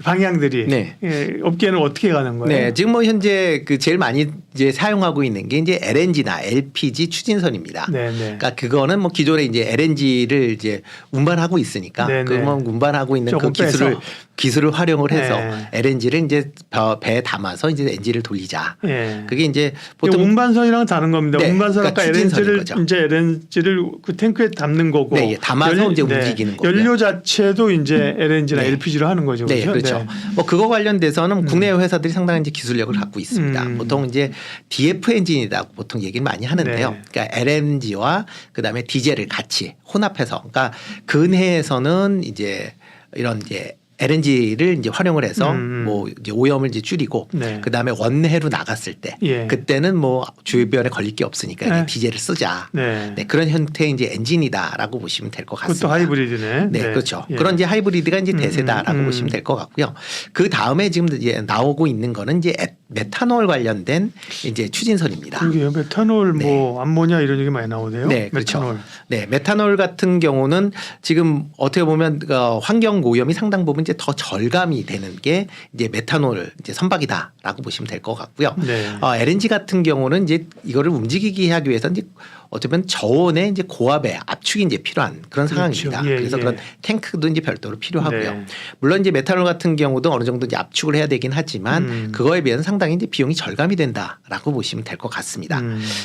방향들이 네. 업계는 어떻게 가는 거예요? 네, 지금 뭐 현재 그 제일 많이 이제 사용하고 있는 게 이제 LNG나 LPG 추진선입니다. 네, 네. 그러니까 그거는 뭐 기존에 이제 LNG를 이제 운반하고 있으니까 네, 네. 그만 운반하고 있는 그 조금 빼서. 기술을 활용을 해서 네. LNG를 이제 배에 담아서 이제 엔진을 돌리자. 네. 그게 이제 보통 운반선이랑 다른 겁니다. 네, 운반선 그러니까 아까 추진선인 거죠. LNG를 그 탱크에 담는 거고, 네, 담아서 이제 움직이는 거고요. 연료 자체도 이제 LNG나 네. LPG로 하는 거죠. 네, 그렇죠? 그렇죠. 뭐 그거 관련돼서는 국내 회사들이 상당히 이제 기술력을 갖고 있습니다. 보통 이제 DF 엔진이라고 보통 얘기를 많이 하는데요. 네. 그러니까 LNG와 그다음에 디젤을 같이 혼합해서, 그러니까 근해에서는 이제 이런 이제 LNG를 이제 활용을 해서 뭐 이제 오염을 이제 줄이고 네. 그다음에 원해로 나갔을 때 예. 그때는 뭐 주변에 걸릴 게 없으니까 이제 네. 디젤을 쓰자. 네. 네, 그런 형태의 이제 엔진이다라고 보시면 될 것 같습니다. 그것도 하이브리드네. 네, 그렇죠. 예. 그런 이제 하이브리드가 이제 대세다라고 보시면 될 것 같고요. 그 다음에 지금 이제 나오고 있는 거는 이제 메탄올 관련된 이제 추진선입니다. 그러게요. 메탄올 뭐 암모니아 이런 얘기 많이 나오네요. 네, 그렇죠. 메탄올. 네, 메탄올 같은 경우는 지금 어떻게 보면 환경 오염이 상당 부분 이제 더 절감이 되는 게 이제 메탄올 이제 선박이다라고 보시면 될 것 같고요. 네. LNG 같은 경우는 이제 이거를 움직이게 하기 위해서 이제 어떻게 보면 저온의 이제 고압의 압축이 이제 필요한 그런 상황입니다. 그렇죠. 예, 그래서 예. 그런 탱크도 이제 별도로 필요하고요. 네. 물론 이제 메탄올 같은 경우도 어느 정도 이제 압축을 해야 되긴 하지만 그거에 비해서 상당히 이제 비용이 절감이 된다라고 보시면 될 것 같습니다.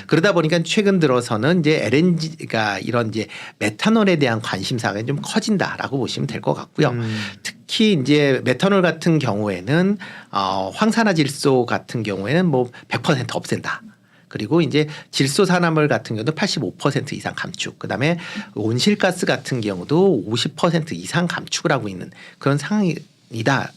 그러다 보니까 최근 들어서는 이제 LNG가 이런 이제 메탄올에 대한 관심사가 좀 커진다라고 보시면 될 것 같고요. 특히 이제 메탄올 같은 경우에는 황산화질소 같은 경우에는 뭐 100% 없앤다. 그리고 이제 질소 산화물 같은 경우도 85% 이상 감축. 그다음에 온실가스 같은 경우도 50% 이상 감축을 하고 있는 그런 상황이다.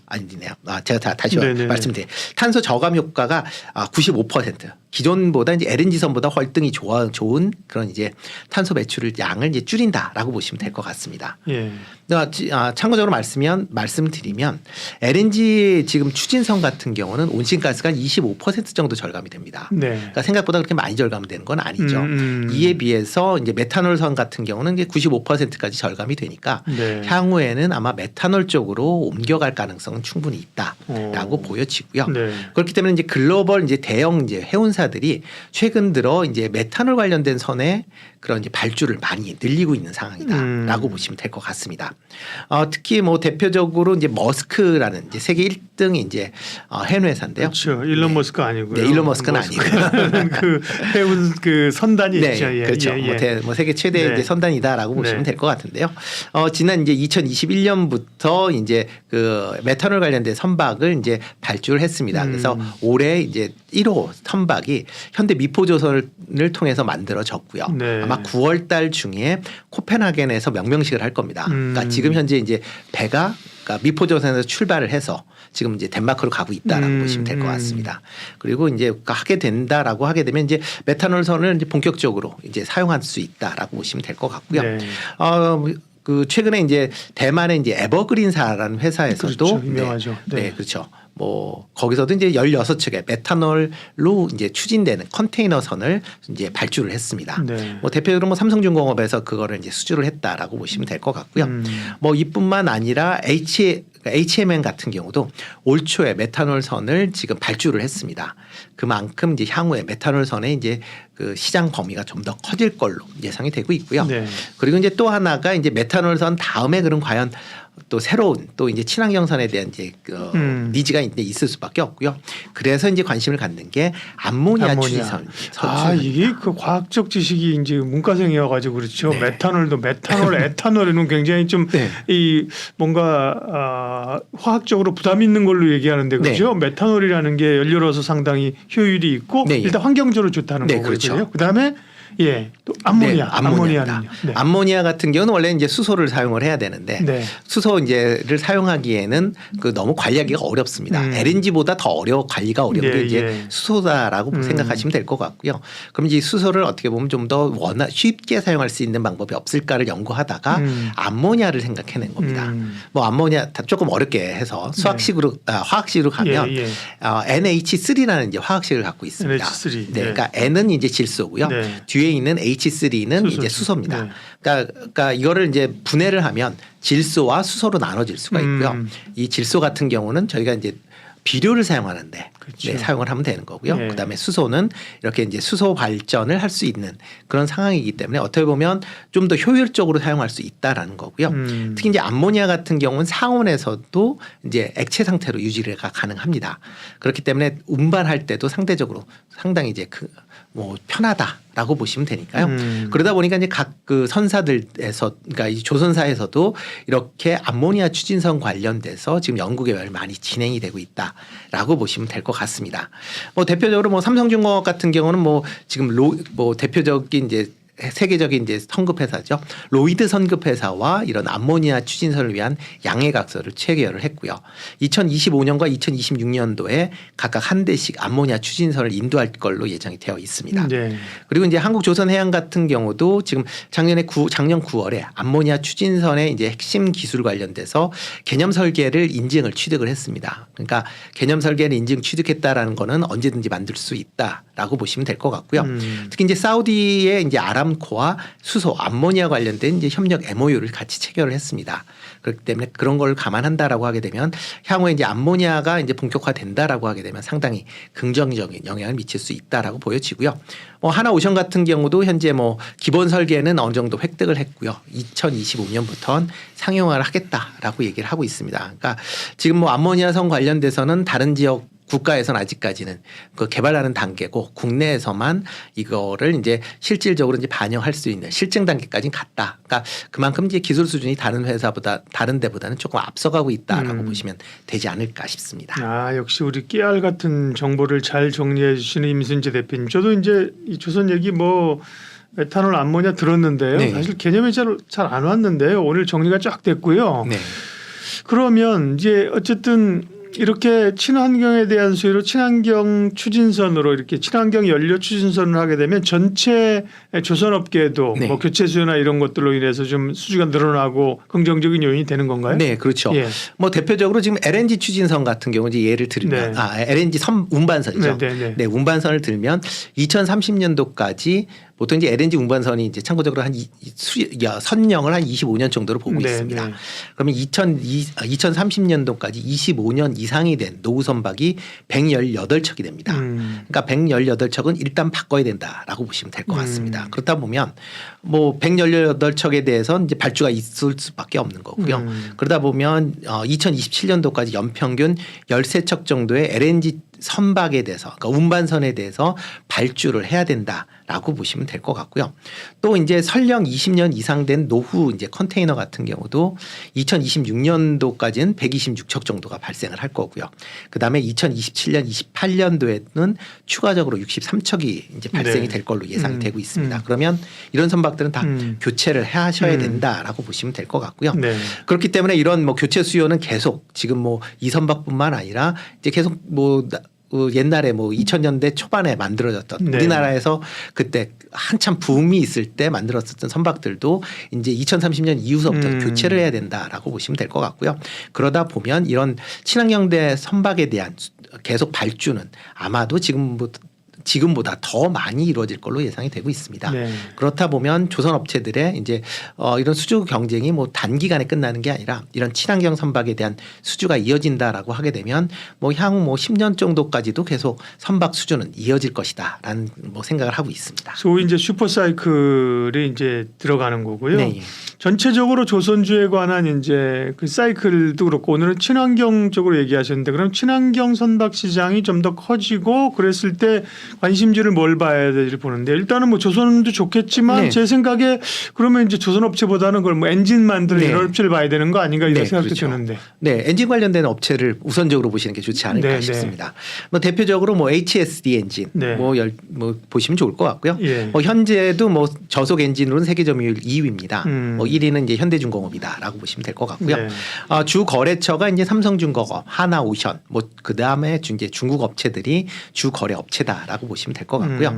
아니네요. 제가 다시 말씀드릴게요. 탄소 저감 효과가 95%. 기존보다 이제 LNG선보다 월등히 좋은 그런 이제 탄소 배출을 양을 이제 줄인다라고 보시면 될 것 같습니다. 예. 참고적으로 말씀드리면 LNG 지금 추진선 같은 경우는 온실가스가 25% 정도 절감이 됩니다. 네. 그러니까 생각보다 그렇게 많이 절감되는 건 아니죠. 이에 비해서 이제 메탄올선 같은 경우는 이제 95%까지 절감이 되니까 네. 향후에는 아마 메탄올 쪽으로 옮겨갈 가능성은 충분히 있다라고 보여지고요. 네. 그렇기 때문에 이제 글로벌 이제 대형 이제 해운사들이 최근 들어 이제 메탄올 관련된 선에 그런 이제 발주를 많이 늘리고 있는 상황이다라고 보시면 될 것 같습니다. 특히 뭐 대표적으로 이제 머스크라는 이제 세계 1등이 이제 해운 회사인데요. 그렇죠. 일론 머스크 아니고요. 네, 일론 머스크는 아니고요. 그 해운 그 선단이 네, 있죠. 예, 그렇죠. 예. 뭐 세계 최대 네. 이제 선단이다라고 보시면 네. 될 것 같은데요. 지난 이제 2021년부터 이제 그 메탄올 관련된 선박을 이제 발주를 했습니다. 그래서 올해 이제 1호 선박이 현대 미포조선을 통해서 만들어졌고요. 네. 아마 9월 달 중에 코펜하겐에서 명명식을 할 겁니다. 그러니까 지금 현재 이제 배가 그러니까 미포조선에서 출발을 해서 지금 이제 덴마크로 가고 있다라고 보시면 될 것 같습니다. 그리고 이제 하게 된다라고 하게 되면 이제 메탄올선을 이제 본격적으로 이제 사용할 수 있다라고 보시면 될 것 같고요. 네. 그 최근에 이제 대만의 이제 에버그린사라는 회사에서도 그렇죠. 유명하죠. 네, 그렇죠. 뭐 거기서도 이제 16척의 메탄올로 이제 추진되는 컨테이너선을 이제 발주를 했습니다. 네. 뭐 대표적으로 뭐 삼성중공업에서 그거를 이제 수주를 했다라고 보시면 될 것 같고요. 뭐 이뿐만 아니라 HMN 같은 경우도 올 초에 메탄올선을 지금 발주를 했습니다. 그만큼 이제 향후에 메탄올선의 이제 그 시장 범위가 좀 더 커질 걸로 예상이 되고 있고요. 네. 그리고 이제 또 하나가 이제 메탄올선 다음에 그럼 과연 또 새로운 또 이제 친환경선에 대한 이제 그 니즈가 이제 있을 수밖에 없고요. 그래서 이제 관심을 갖는 게 암모니아 추진선. 이게 그 과학적 지식이 이제 문과생이어가지고 그렇죠. 네. 메탄올도 메탄올, 에탄올에는 굉장히 좀 이 네. 뭔가 화학적으로 부담 있는 걸로 얘기하는데 그렇죠. 네. 메탄올이라는 게 연료로서 상당히 효율이 있고 네. 일단 환경적으로 좋다는 네, 거고요. 그렇죠. 그다음에 또 암모니아는요. 네. 암모니아 같은 경우는 원래 이제 수소를 사용을 해야 되는데 네. 수소 이제를 사용하기에는 그 너무 관리하기가 어렵습니다. LNG보다 더 관리가 어려운 게 이제 수소다라고 생각하시면 될 것 같고요. 그럼 이제 수소를 어떻게 보면 좀 더 쉽게 사용할 수 있는 방법이 없을까를 연구하다가 암모니아를 생각해낸 겁니다. 뭐 암모니아 조금 어렵게 해서 화학식으로 가면 NH3라는 이제 화학식을 갖고 있습니다. NH3. 네, 그러니까 N은 이제 질소고요. 네. 뒤에 있는 H3는 이제 수소입니다. 네. 그러니까 이거를 이제 분해를 하면 질소와 수소로 나눠질 수가 있고요. 이 질소 같은 경우는 저희가 이제 비료를 사용하는데 그렇죠. 네, 사용을 하면 되는 거고요. 네. 그다음에 수소는 이렇게 이제 수소 발전을 할 수 있는 그런 상황이기 때문에 어떻게 보면 좀 더 효율적으로 사용할 수 있다라는 거고요. 특히 이제 암모니아 같은 경우는 상온에서도 이제 액체 상태로 유지가 가능합니다. 그렇기 때문에 운반할 때도 상대적으로 상당히 이제 뭐 편하다라고 보시면 되니까요. 그러다 보니까 이제 각 그 선사들에서 그러니까 이 조선사에서도 이렇게 암모니아 추진선 관련돼서 지금 연구 개발이 많이 진행이 되고 있다라고 보시면 될 것 같습니다. 뭐 대표적으로 뭐 삼성중공업 같은 경우는 뭐 지금 뭐 대표적인 이제 세계적인 이제 선급회사죠. 로이드 선급회사와 이런 암모니아 추진선을 위한 양해각서를 체결을 했고요. 2025년과 2026년도에 각각 한 대씩 암모니아 추진선을 인도할 걸로 예정이 되어 있습니다. 네. 그리고 이제 한국조선해양 같은 경우도 지금 작년 9월에 암모니아 추진선의 이제 핵심 기술 관련돼서 개념 설계를 인증을 취득을 했습니다. 그러니까 개념 설계를 인증 취득했다라는 거는 언제든지 만들 수 있다라는 라고 보시면 될 것 같고요. 특히 이제 사우디의 이제 아람코와 수소, 암모니아 관련된 이제 협력 MOU를 같이 체결을 했습니다. 그렇기 때문에 그런 걸 감안한다라고 하게 되면 향후에 이제 암모니아가 이제 본격화된다라고 하게 되면 상당히 긍정적인 영향을 미칠 수 있다라고 보여지고요. 뭐 하나오션 같은 경우도 현재 뭐 기본 설계는 어느 정도 획득을 했고요. 2025년부터는 상용화를 하겠다라고 얘기를 하고 있습니다. 그러니까 지금 뭐 암모니아성 관련돼서는 다른 지역 국가에서는 아직까지는 그 개발하는 단계고 국내에서만 이거를 이제 실질적으로 이제 반영할 수 있는 실증 단계까지는 갔다. 그러니까 그만큼 이제 기술 수준이 다른 회사보다 다른 데보다는 조금 앞서가고 있다라고 보시면 되지 않을까 싶습니다. 아, 역시 우리 깨알 같은 정보를 잘 정리해 주시는 임순재 대표님. 저도 이제 이 조선 얘기 뭐 메탄올 암모니아 들었는데요. 네. 사실 개념이 잘 안 왔는데요. 오늘 정리가 쫙 됐고요. 네. 그러면 이제 어쨌든 이렇게 친환경에 대한 수요로 친환경 추진선으로 이렇게 친환경 연료 추진선을 하게 되면 전체 조선업계도 네. 뭐 교체 수요나 이런 것들로 인해서 좀 수주가 늘어나고 긍정적인 요인이 되는 건가요? 네, 그렇죠. 예. 뭐 대표적으로 지금 LNG 추진선 같은 경우 이제 예를 들면 LNG 운반선이죠. 네, 운반선을 들면 2030년도까지 보통 이제 LNG 운반선이 이제 참고적으로 한 선령을 한 25년 정도로 보고 있습니다. 그러면 2030년도까지 25년 이상이 된 노후 선박이 118척이 됩니다. 그러니까 118척은 일단 바꿔야 된다라고 보시면 될 것 같습니다. 그렇다 보면 뭐 118척에 대해서 이제 발주가 있을 수밖에 없는 거고요. 그러다 보면 2027년도까지 연평균 13척 정도의 LNG 선박에 대해서 그러니까 운반선에 대해서 발주를 해야 된다라고 보시면 될 것 같고요. 또 이제 설령 20년 이상 된 노후 이제 컨테이너 같은 경우도 2026년도까지는 126척 정도가 발생을 할 거고요. 그다음에 2027년, 28년도에는 추가적으로 63척이 이제 발생이 될 걸로 예상이 되고 있습니다. 그러면 이런 선박들은 다 교체를 하셔야 된다라고 보시면 될 것 같고요. 그렇기 때문에 이런 뭐 교체 수요는 계속 지금 뭐 이 선박뿐만 아니라 이제 계속 뭐 옛날에 뭐 2000년대 초반에 만들어졌던 우리나라에서 그때 한참 붐이 있을 때 만들었었던 선박들도 이제 2030년 이후서부터 교체를 해야 된다라고 보시면 될 것 같고요. 그러다 보면 이런 친환경대 선박에 대한 계속 발주는 아마도 지금보다 더 많이 이루어질 걸로 예상이 되고 있습니다. 그렇다 보면 조선 업체들의 이제 이런 수주 경쟁이 뭐 단기간에 끝나는 게 아니라 이런 친환경 선박에 대한 수주가 이어진다라고 하게 되면 뭐 향후 뭐 10년 정도까지도 계속 선박 수주는 이어질 것이다라는 뭐 생각을 하고 있습니다. 소위 이제 슈퍼사이클이 이제 들어가는 거고요. 네. 전체적으로 조선주에 관한 이제 그 사이클도 그렇고 오늘은 친환경 쪽으로 얘기하셨는데 그럼 친환경 선박 시장이 좀 더 커지고 그랬을 때 관심지를 뭘 봐야 될지 보는데 일단은 뭐 조선도 좋겠지만 제 생각에 그러면 이제 조선 업체보다는 그걸 뭐 엔진 만드는 이런 업체를 봐야 되는 거 아닌가 이런 생각도 드는데. 네, 엔진 관련된 업체를 우선적으로 보시는 게 좋지 않을까 싶습니다. 뭐 대표적으로 뭐 HSD 엔진 뭐 보시면 좋을 것 같고요. 뭐 현재도 뭐 저속 엔진으로는 세계 점유율 2위입니다. 뭐 1위는 이제 현대중공업이다라고 보시면 될 것 같고요. 주 거래처가 이제 삼성중공업, 하나오션, 뭐 그 다음에 이제 중국 업체들이 주 거래 업체다라고 보시면 될 것 같고요.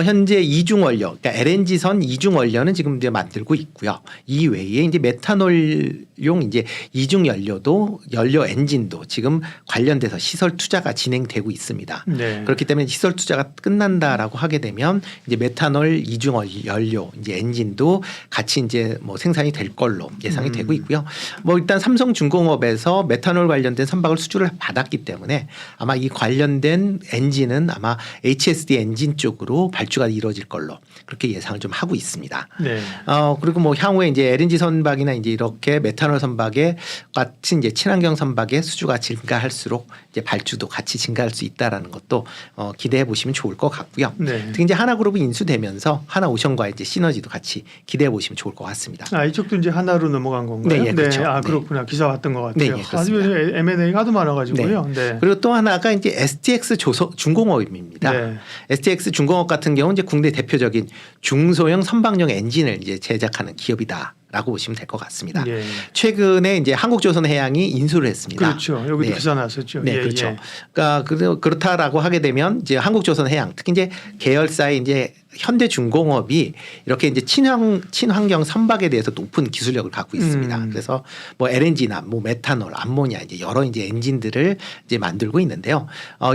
현재 이중 원료, 그러니까 LNG선 이중 원료는 지금 이제 만들고 있고요. 이 외에 이제 메탄올용 이제 이중 연료 엔진도 지금 관련돼서 시설 투자가 진행되고 있습니다. 그렇기 때문에 시설 투자가 끝난다라고 하게 되면 이제 메탄올 이중 연료 이제 엔진도 같이 이제 뭐 생산이 될 걸로 예상이 되고 있고요. 뭐 일단 삼성중공업에서 메탄올 관련된 선박을 수주를 받았기 때문에 아마 이 관련된 엔진은 아마 HSD 엔진 쪽으로 발주가 이루어질 걸로 그렇게 예상을 좀 하고 있습니다. 그리고 뭐 향후에 이제 LNG 선박이나 이제 이렇게 메탄올 선박에 같이 이제 친환경 선박의 수주가 증가할수록 이제 발주도 같이 증가할 수 있다라는 것도 기대해 보시면 좋을 것 같고요. 특히 이제 하나그룹이 인수되면서 하나오션과 이제 시너지도 같이 기대해 보시면 좋을 것 같습니다. 아, 이쪽도 이제 하나로 넘어간 건가요? 네, 그렇죠. 아, 그렇구나. 기사 봤던 것 같아요. 네, 아주 M&A가 하도 많아가지고요. 그리고 또 하나가 이제 STX 중공업입니다. STX 중공업 같은 경우는 이제 국내 대표적인 중소형 선박용 엔진을 이제 제작하는 기업이다. 라고 보시면 될 것 같습니다. 최근에 이제 한국조선해양이 인수를 했습니다. 그렇죠. 여기도 기사 나왔었죠. 네, 그렇죠. 그러니까 그렇다라고 하게 되면 이제 한국조선해양 특히 이제 계열사의 이제 현대중공업이 이렇게 이제 친환경 선박에 대해서 높은 기술력을 갖고 있습니다. 그래서 뭐 LNG나 뭐 메탄올, 암모니아 이제 여러 이제 엔진들을 이제 만들고 있는데요.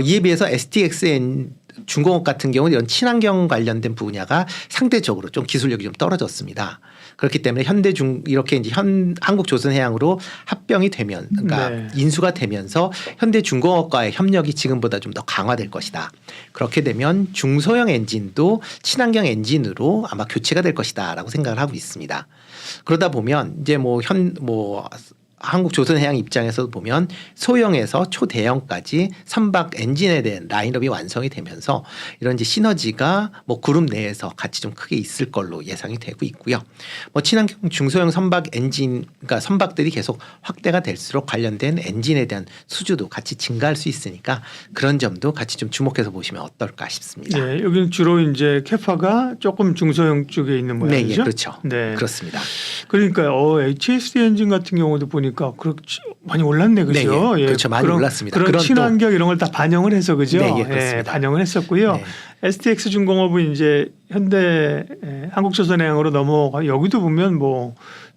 이에 비해서 STX 중공업 같은 경우는 이런 친환경 관련된 분야가 상대적으로 좀 기술력이 좀 떨어졌습니다. 그렇기 때문에 현대중 이렇게 이제 한국조선해양으로 합병이 되면 그러니까 네. 인수가 되면서 현대중공업과의 협력이 지금보다 좀 더 강화될 것이다. 그렇게 되면 중소형 엔진도 친환경 엔진으로 아마 교체가 될 것이다라고 생각을 하고 있습니다. 그러다 보면 이제 한국조선해양 입장에서 보면 소형에서 초대형까지 선박 엔진에 대한 라인업이 완성이 되면서 이런 이제 시너지가 그룹 내에서 같이 좀 크게 있을 걸로 예상이 되고 있고요. 친환경 중소형 선박 엔진, 그러니까 선박들이 계속 확대가 될수록 관련된 엔진에 대한 수주도 같이 증가할 수 있으니까 그런 점도 같이 좀 주목해서 보시면 어떨까 싶습니다. 예, 여기는 주로 이제 캐파가 조금 중소형 쪽에 있는 모양이죠. 네, 예, 그렇죠. 네, 그렇습니다. 그러니까 HSD 엔진 같은 경우도 보니까 그렇지 많이 올랐네, 그죠? 네, 예, 그렇죠. 많이 올랐습니다. 그런 친환경 이런 걸 다 반영을 해서 그죠? 네, 예, 그렇습니다. 예, 반영을 했었고요. 네. STX 중공업은 이제 현대 한국조선해양으로 넘어가 여기도 보면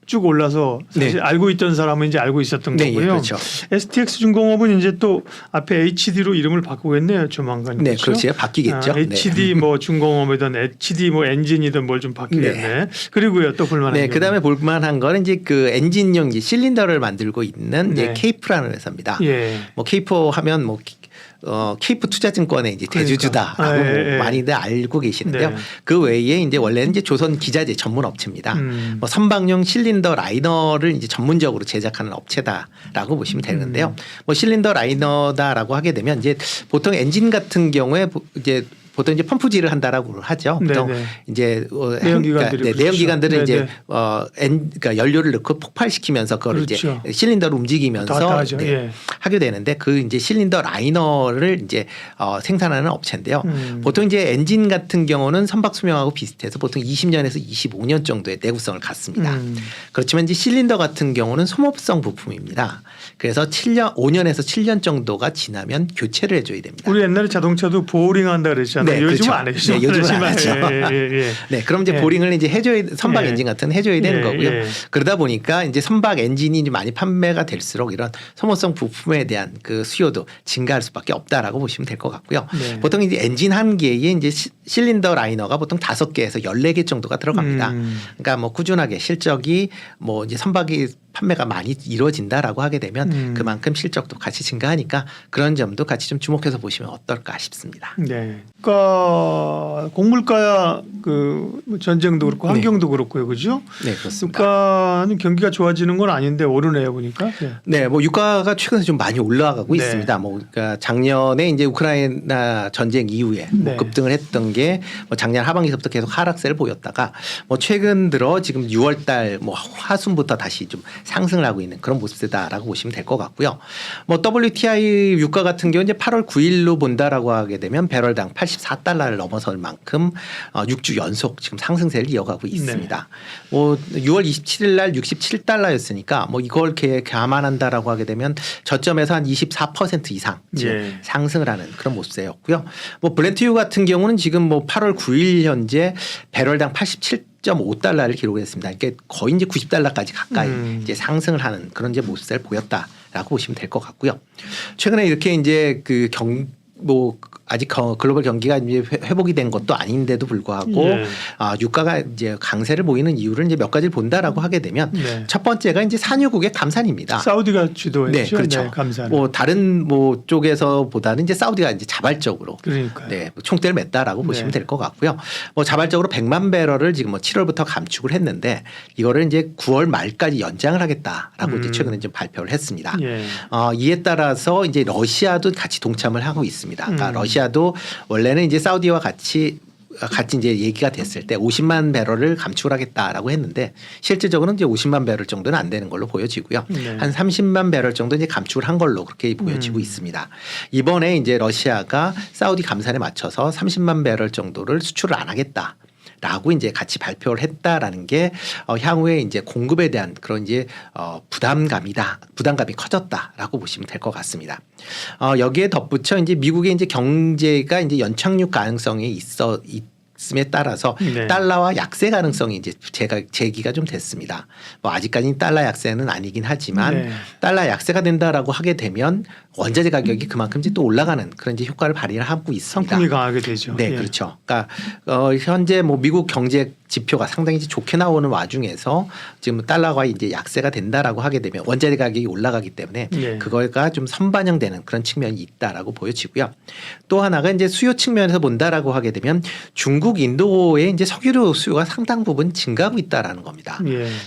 쭉 올라서 사실 네. 알고 있던 사람은 이제 알고 있었던 네, 거고요. 예, 그렇죠. STX 중공업은 이제 또 앞에 HD로 이름을 바꾸겠네요, 조만간. 네, 그렇죠? 그렇죠. 바뀌겠죠. HD 중공업이든 HD 엔진이든 뭘 좀 바뀌겠네. 네. 그리고요, 또 볼만한 네, 게 그다음에 볼만한 거는 이제 그 엔진용 이제 실린더를 만들고 있는 이제 네. 케이프라는 회사입니다. 예. 케이프 하면 케이프 투자증권의 이제 대주주다라고 그러니까. 많이들 알고 계시는데요. 네. 그 외에 이제 원래는 이제 조선 기자재 전문 업체입니다. 선박용 실린더 라이너를 이제 전문적으로 제작하는 업체다라고 보시면 되는데요. 실린더 라이너다라고 하게 되면 이제 보통 엔진 같은 경우에 이제 보통 이제 펌프질을 한다라고 하죠. 보통 네네. 이제 내연기관들이 그렇죠. 내연기관들은 이제 네네. 그러니까 연료를 넣고 폭발시키면서 그걸 그렇죠. 이제 실린더를 움직이면서 하죠. 예. 하게 되는데 그 이제 실린더 라이너를 이제 생산하는 업체인데요. 보통 이제 엔진 같은 경우는 선박 수명하고 비슷해서 보통 20년에서 25년 정도의 내구성을 갖습니다. 그렇지만 이제 실린더 같은 경우는 소모성 부품입니다. 그래서 5년에서 7년 정도가 지나면 교체를 해줘야 됩니다. 우리 옛날에 자동차도 보링 한다 그랬잖아요. 네, 요즘은 그렇죠. 안 해주죠. 네, 요즘은 안 하죠. 예. 네, 그럼 이제 예. 보링을 이제 해줘야 선박 예. 엔진 같은 해줘야 되는 예, 거고요. 예. 그러다 보니까 이제 선박 엔진이 이제 많이 판매가 될수록 이런 소모성 부품에 대한 그 수요도 증가할 수밖에 없다라고 보시면 될 것 같고요. 네. 보통 이제 엔진 한 개에 이제 실린더 라이너가 보통 5개에서 14개 정도가 들어갑니다. 그러니까 꾸준하게 실적이 이제 선박이 판매가 많이 이루어진다라고 하게 되면 그만큼 실적도 같이 증가하니까 그런 점도 같이 좀 주목해서 보시면 어떨까 싶습니다. 네. 그러니까 곡물가 전쟁도 그렇고 환경도 그렇고요, 그죠? 네, 그렇습니다. 유가는 경기가 좋아지는 건 아닌데 오르네요, 보니까. 네. 네, 유가가 최근에 좀 많이 올라가고 네. 있습니다. 그러니까 작년에 이제 우크라이나 전쟁 이후에 네. 급등을 했던 게 작년 하반기서부터 계속 하락세를 보였다가 최근 들어 지금 6월달 하순부터 다시 좀 상승을 하고 있는 그런 모습이다라고 보시면 될 것 같고요. WTI 유가 같은 경우 이제 8월 9일로 본다라고 하게 되면 배럴당 84달러를 넘어설 만큼 6주 연속 지금 상승세를 이어가고 있습니다. 6월 27일 날 67달러였으니까 이걸 감안한다라고 하게 되면 저점에서 한 24% 이상 지금 예. 상승을 하는 그런 모습이었고요. 브렌트유 같은 경우는 지금 8월 9일 현재 배럴당 87.5달러를 기록했습니다. 그러니까 거의 이제 90달러까지 가까이 이제 상승을 하는 그런 이제 모습을 보였다라고 보시면 될 것 같고요. 최근에 이렇게 이제 아직 글로벌 경기가 이제 회복이 된 것도 아닌데도 불구하고 예. 유가가 이제 강세를 보이는 이유를 이제 몇 가지를 본다라고 하게 되면 네. 첫 번째가 이제 산유국의 감산입니다. 사우디가 주도했죠. 네, 그렇죠. 네, 감사는. 다른 쪽에서보다는 이제 사우디가 이제 자발적으로 그러니까요. 네, 총대를 맸다라고 보시면 네. 될 것 같고요. 자발적으로 100만 배럴을 지금 7월부터 감축을 했는데 이거를 이제 9월 말까지 연장을 하겠다라고 이제 최근에 좀 발표를 했습니다. 예. 이에 따라서 이제 러시아도 같이 동참을 하고 있습니다. 그러니까 러시아도 원래는 이제 사우디와 같이 이제 얘기가 됐을 때 50만 배럴을 감축을 하겠다라고 했는데 실질적으로는 이제 50만 배럴 정도는 안 되는 걸로 보여지고요. 네. 한 30만 배럴 정도 이제 감축을 한 걸로 그렇게 보여지고 있습니다. 이번에 이제 러시아가 사우디 감산에 맞춰서 30만 배럴 정도를 수출을 안 하겠다. 라고 이제 같이 발표를 했다라는 게 향후에 이제 공급에 대한 그런 이제 부담감이 커졌다라고 보시면 될 것 같습니다. 여기에 덧붙여 이제 미국의 이제 경제가 이제 연착륙 가능성이 말씀에 따라서 달러와 약세 가능성이 이제 제기가 좀 됐습니다. 뭐 아직까지는 달러 약세는 아니긴 하지만 달러 약세가 된다라고 하게 되면 원자재 가격이 그만큼 이제 또 올라가는 그런 이제 효과를 발휘를 하고 있습니다. 상품이 강하게 되죠. 네, 그렇죠. 그러니까 현재 뭐 미국 경제 지표가 상당히 이제 좋게 나오는 와중에서 지금 달러가 이제 약세가 된다라고 하게 되면 원자재 가격이 올라가기 때문에 그거가 좀 선반영되는 그런 측면이 있다라고 보여지고요. 또 하나가 이제 수요 측면에서 본다라고 하게 되면 중국, 인도의 이제 석유류 수요가 상당 부분 증가하고 있다라는 겁니다.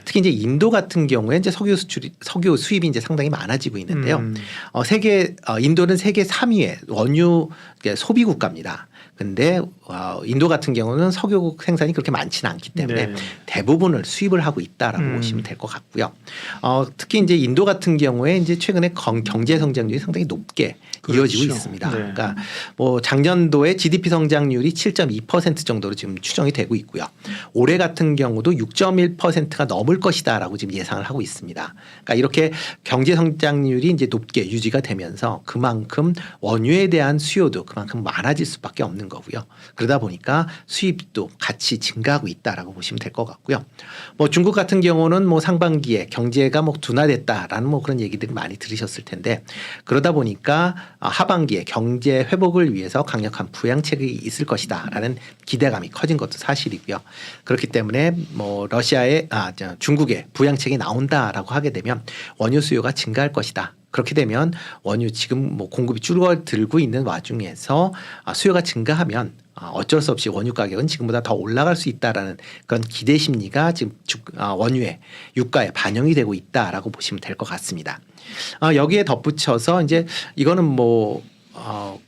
특히 이제 인도 같은 경우에 이제 석유 수입이 이제 상당히 많아지고 있는데요. 인도는 세계 3위의 원유 소비 국가입니다. 근데 인도 같은 경우는 석유 생산이 그렇게 많지는 않기 때문에 대부분을 수입을 하고 있다라고 보시면 될 것 같고요. 특히 이제 인도 같은 경우에 이제 최근에 경제 성장률이 상당히 높게 이어지고 있습니다. 그러니까 뭐 작년도에 GDP 성장률이 7.2% 정도로 지금 추정이 되고 있고요. 올해 같은 경우도 6.1%가 넘을 것이다라고 지금 예상을 하고 있습니다. 그러니까 이렇게 경제 성장률이 이제 높게 유지가 되면서 그만큼 원유에 대한 수요도 그만큼 많아질 수밖에 없는 거고요. 그러다 보니까 수입도 같이 증가하고 있다라고 보시면 될 것 같고요. 뭐 중국 같은 경우는 뭐 상반기에 경제가 뭐 둔화됐다라는 뭐 그런 얘기들을 많이 들으셨을 텐데 그러다 보니까 하반기에 경제 회복을 위해서 강력한 부양책이 있을 것이다라는 기대감이 커진 것도 사실이고요. 그렇기 때문에 뭐 중국의 부양책이 나온다라고 하게 되면 원유 수요가 증가할 것이다. 그렇게 되면 원유 지금 뭐 공급이 줄어들고 있는 와중에서 수요가 증가하면 어쩔 수 없이 원유 가격은 지금보다 더 올라갈 수 있다라는 그런 기대 심리가 지금 원유의 유가에 반영이 되고 있다라고 보시면 될 것 같습니다. 여기에 덧붙여서 이제 이거는 뭐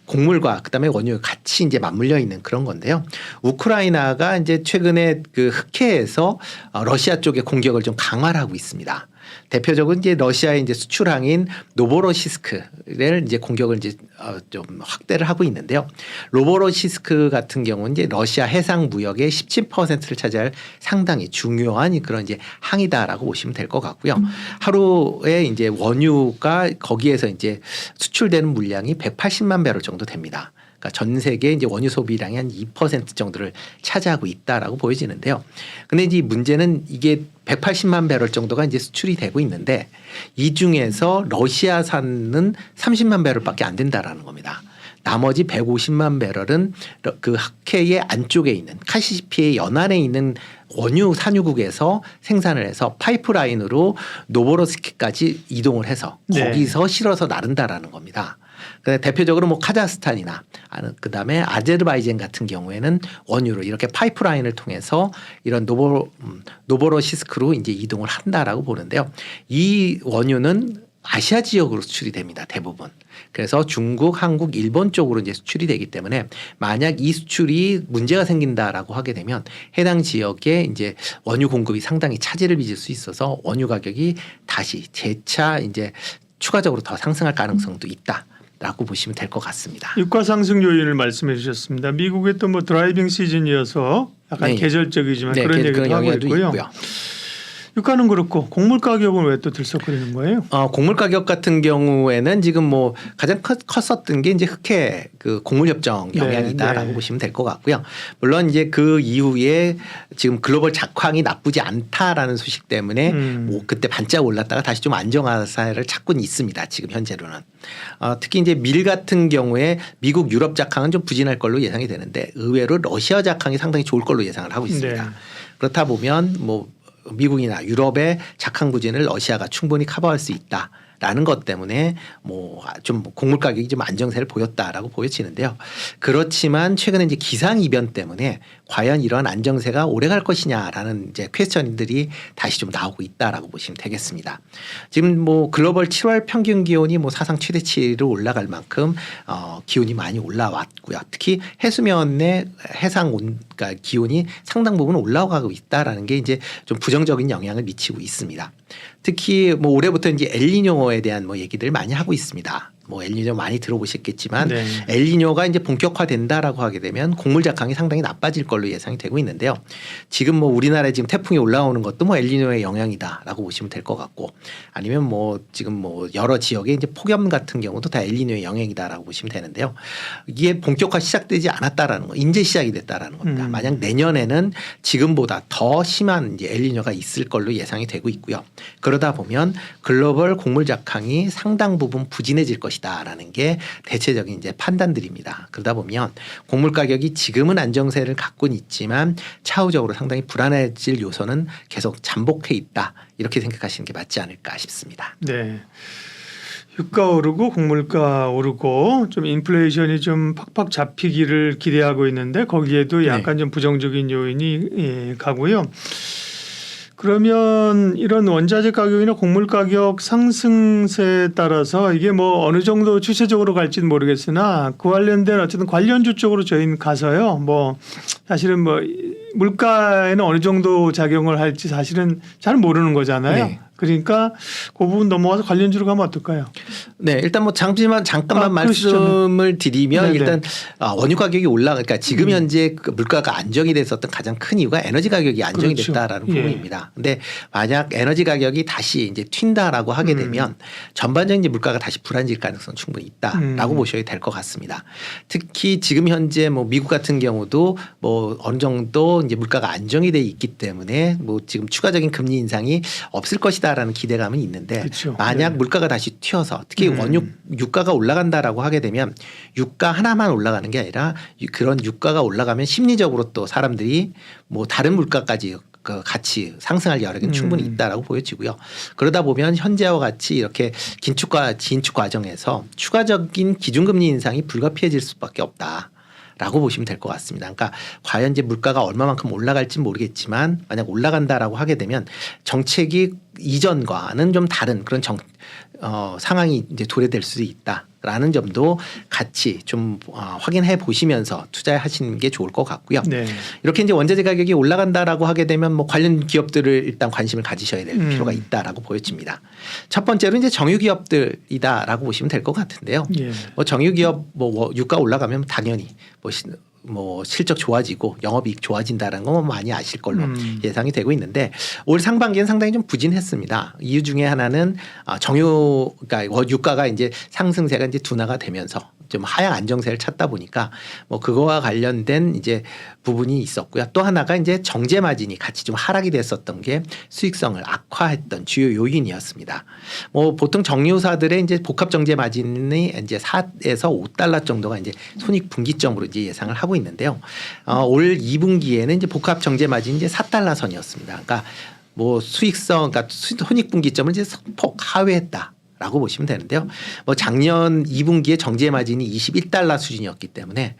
곡물과 그다음에 원유 같이 이제 맞물려 있는 그런 건데요. 우크라이나가 이제 최근에 그 흑해에서 러시아 쪽의 공격을 좀 강화를 하고 있습니다. 대표적으로 이제 러시아의 이제 수출항인 노보로시스크를 이제 공격을 이제 좀 확대를 하고 있는데요. 노보로시스크 같은 경우는 이제 러시아 해상 무역의 17%를 차지할 상당히 중요한 그런 이제 항이다라고 보시면 될 것 같고요. 하루에 이제 원유가 거기에서 이제 수출되는 물량이 180만 배럴 정도 됩니다. 그러니까 전 세계 이제 원유 소비량의 한 2% 정도를 차지하고 있다라고 보여지는데요. 근데 이제 문제는 이게 180만 배럴 정도가 이제 수출이 되고 있는데 이 중에서 러시아산은 30만 배럴밖에 안 된다라는 겁니다. 나머지 150만 배럴은 그 흑해의 안쪽에 있는 카시피의 연안에 있는 원유 산유국에서 생산을 해서 파이프라인으로 노보로스키까지 이동을 해서 거기서 실어서 나른다라는 겁니다. 대표적으로 뭐 카자흐스탄이나 그다음에 아제르바이잔 같은 경우에는 원유로 이렇게 파이프라인을 통해서 이런 노보로시스크로 이제 이동을 한다라고 보는데요. 이 원유는 아시아 지역으로 수출이 됩니다. 대부분. 그래서 중국, 한국, 일본 쪽으로 이제 수출이 되기 때문에 만약 이 수출이 문제가 생긴다라고 하게 되면 해당 지역에 이제 원유 공급이 상당히 차질을 빚을 수 있어서 원유 가격이 다시 재차 이제 추가적으로 더 상승할 가능성도 있다. 라고 보시면 될 것 같습니다. 유가 상승 요인을 말씀해 주셨습니다. 미국의 또 뭐 드라이빙 시즌이어서 약간 계절적이지만 그런 얘기도 하고 있고요. 유가는 그렇고 곡물 가격은 왜 또 들썩거리는 거예요? 곡물 가격 같은 경우에는 지금 뭐 가장 컸었던 게 이제 흑해 그 곡물 협정 영향이다라고 보시면 될 것 같고요. 물론 이제 그 이후에 지금 글로벌 작황이 나쁘지 않다라는 소식 때문에 뭐 그때 반짝 올랐다가 다시 좀 안정화세를 찾고는 있습니다. 지금 현재로는. 특히 이제 밀 같은 경우에 미국, 유럽 작황은 좀 부진할 걸로 예상이 되는데 의외로 러시아 작황이 상당히 좋을 걸로 예상을 하고 있습니다. 그렇다 보면 뭐 미국이나 유럽의 작황 부진을 러시아가 충분히 커버할 수 있다라는 것 때문에 뭐 좀 곡물 가격이 좀 안정세를 보였다라고 보여지는데요. 그렇지만 최근에 이제 기상 이변 때문에 과연 이러한 안정세가 오래 갈 것이냐라는 이제 퀘스천들이 다시 좀 나오고 있다라고 보시면 되겠습니다. 지금 뭐 글로벌 7월 평균 기온이 뭐 사상 최대치로 올라갈 만큼 기온이 많이 올라왔고요. 특히 해수면의 해상 그러니까 기온이 상당 부분 올라가고 있다라는 게 이제 좀 부정적인 영향을 미치고 있습니다. 특히 뭐 올해부터 이제 엘니뇨에 대한 뭐 얘기들을 많이 하고 있습니다. 뭐 엘니뇨 많이 들어보셨겠지만 네. 엘니뇨가 이제 본격화된다라고 하게 되면 곡물 작황이 상당히 나빠질 걸로 예상이 되고 있는데요. 지금 뭐 우리나라에 지금 태풍이 올라오는 것도 뭐 엘니뇨의 영향이다라고 보시면 될 것 같고 아니면 뭐 지금 뭐 여러 지역에 이제 폭염 같은 경우도 다 엘니뇨의 영향이다라고 보시면 되는데요. 이게 본격화 시작되지 않았다라는 거, 이제 시작이 됐다라는 겁니다. 만약 내년에는 지금보다 더 심한 이제 엘니뇨가 있을 걸로 예상이 되고 있고요. 그러다 보면 글로벌 곡물 작황이 상당 부분 부진해질 것이다라는 게 대체적인 이제 판단들입니다. 그러다 보면 곡물 가격이 지금은 안정세를 갖고는 있지만 차후적으로 상당히 불안해질 요소는 계속 잠복해 있다. 이렇게 생각하시는 게 맞지 않을까 싶습니다. 네. 유가 오르고 곡물가 오르고 좀 인플레이션이 좀 팍팍 잡히기를 기대하고 있는데 거기에도 약간 좀 부정적인 요인이 가고요. 그러면 이런 원자재 가격이나 곡물 가격 상승세에 따라서 이게 뭐 어느 정도 추세적으로 갈지는 모르겠으나 그 관련된 어쨌든 관련주 쪽으로 저희는 가서요. 뭐 사실은 뭐 물가에는 어느 정도 작용을 할지 사실은 잘 모르는 거잖아요. 네. 그러니까 그 부분 넘어가서 관련주로 가면 어떨까요? 네, 일단 뭐 잠깐만 말씀을 드리면 네네. 일단 원유 가격이 올라가니까 지금 현재 그 물가가 안정이 됐었던 가장 큰 이유가 에너지 가격이 안정이 그렇죠. 됐다라는 예. 부분입니다. 근데 만약 에너지 가격이 다시 이제 튄다라고 하게 되면 전반적인 이제 물가가 다시 불안해질 가능성 충분히 있다라고 보셔야 될 것 같습니다. 특히 지금 현재 뭐 미국 같은 경우도 뭐 어느 정도 이제 물가가 안정이 돼 있기 때문에 뭐 지금 추가적인 금리 인상이 없을 것이다. 라는 기대감은 있는데 그렇죠. 만약 네. 물가가 다시 튀어서 특히 원유 유가가 올라간다라고 하게 되면 유가 하나만 올라가는 게 아니라 그런 유가가 올라가면 심리적으로 또 사람들이 뭐 다른 물가까지 그 같이 상승할 여력은 충분히 있다라고 보여지고요. 그러다 보면 현재와 같이 이렇게 긴축 과정에서 추가적인 기준금리 인상이 불가피해질 수밖에 없다. 라고 보시면 될 것 같습니다. 그러니까 과연 이제 물가가 얼마만큼 올라갈지 모르겠지만 만약 올라간다라고 하게 되면 정책이 이전과는 좀 다른 그런 상황이 이제 도래될 수도 있다라는 점도 같이 좀 확인해 보시면서 투자하시는 게 좋을 것 같고요. 네. 이렇게 이제 원자재 가격이 올라간다라고 하게 되면 뭐 관련 기업들을 일단 관심을 가지셔야 될 필요가 있다라고 보여집니다. 첫 번째로 이제 정유 기업들이다라고 보시면 될 것 같은데요. 예. 뭐 정유 기업 뭐 유가 올라가면 당연히 뭐 실적 좋아지고 영업이익 좋아진다는 거 많이 아실 걸로 예상이 되고 있는데 올 상반기는 상당히 좀 부진했습니다. 이유 중에 하나는 그러니까 유가가 이제 상승세가 이제 둔화가 되면서 좀 하향 안정세를 찾다 보니까 뭐 그거와 관련된 이제 부분이 있었고요. 또 하나가 이제 정제 마진이 같이 좀 하락이 됐었던 게 수익성을 악화했던 주요 요인이었습니다. 뭐 보통 정유사들의 이제 복합 정제 마진이 이제 4에서 $5 정도가 이제 손익 분기점으로 이제 예상을 하고 있는데요. 올 2분기에는 이제 복합 정제 마진이 이제 $4 선이었습니다. 그러니까 뭐 수익성, 그러니까 손익 분기점을 이제 소폭 하회했다. 라고 보시면 되는데요. 뭐 작년 2분기에 정제 마진이 $21 수준이었기 때문에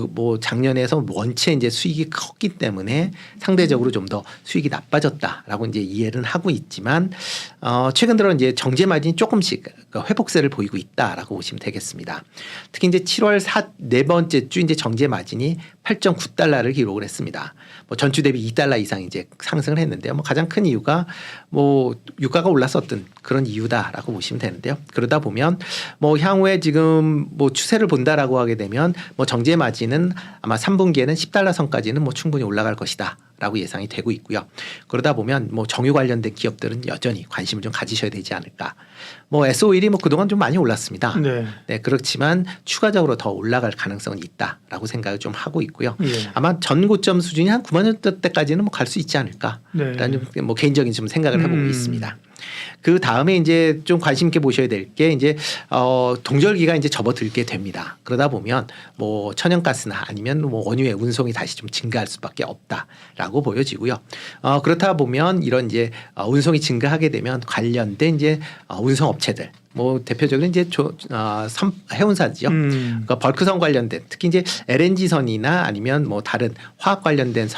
뭐 작년에서 원체 이제 수익이 컸기 때문에 상대적으로 좀 더 수익이 나빠졌다라고 이제 이해는 하고 있지만 최근 들어 이제 정제 마진이 조금씩 회복세를 보이고 있다라고 보시면 되겠습니다. 특히 이제 7월 네 번째 주 이제 정제 마진이 $8.9를 기록을 했습니다. 뭐 전주 대비 $2 이상 이제 상승을 했는데요. 뭐 가장 큰 이유가 뭐 유가가 올랐었던 그런 이유다라고 보시면 되는데요. 그러다 보면 뭐 향후에 지금 뭐 추세를 본다라고 하게 되면 뭐 정제 마진은 아마 3분기에는 $10 선까지는 뭐 충분히 올라갈 것이다. 라고 예상이 되고 있고요. 그러다 보면 뭐 정유 관련된 기업들은 여전히 관심을 좀 가지셔야 되지 않을까. 뭐 S-오일이 뭐 그동안 좀 많이 올랐습니다. 네, 그렇지만 추가적으로 더 올라갈 가능성은 있다라고 생각을 좀 하고 있고요. 예. 아마 전 고점 수준이 한 9만 원대까지는 뭐 갈 수 있지 않을까라는 뭐 개인적인 좀 생각을 해보고 있습니다. 그 다음에 이제 좀 관심 있게 보셔야 될 게 이제 동절기가 이제 접어들게 됩니다. 그러다 보면 뭐 천연가스나 아니면 뭐 원유의 운송이 다시 좀 증가할 수밖에 없다라고 보여지고요. 그렇다 보면 이런 이제 운송이 증가하게 되면 관련된 이제 운송업체들 뭐 대표적으로 이제 해운사죠. 그러니까 벌크선 관련된 특히 이제 LNG선이나 아니면 뭐 다른 화학 관련된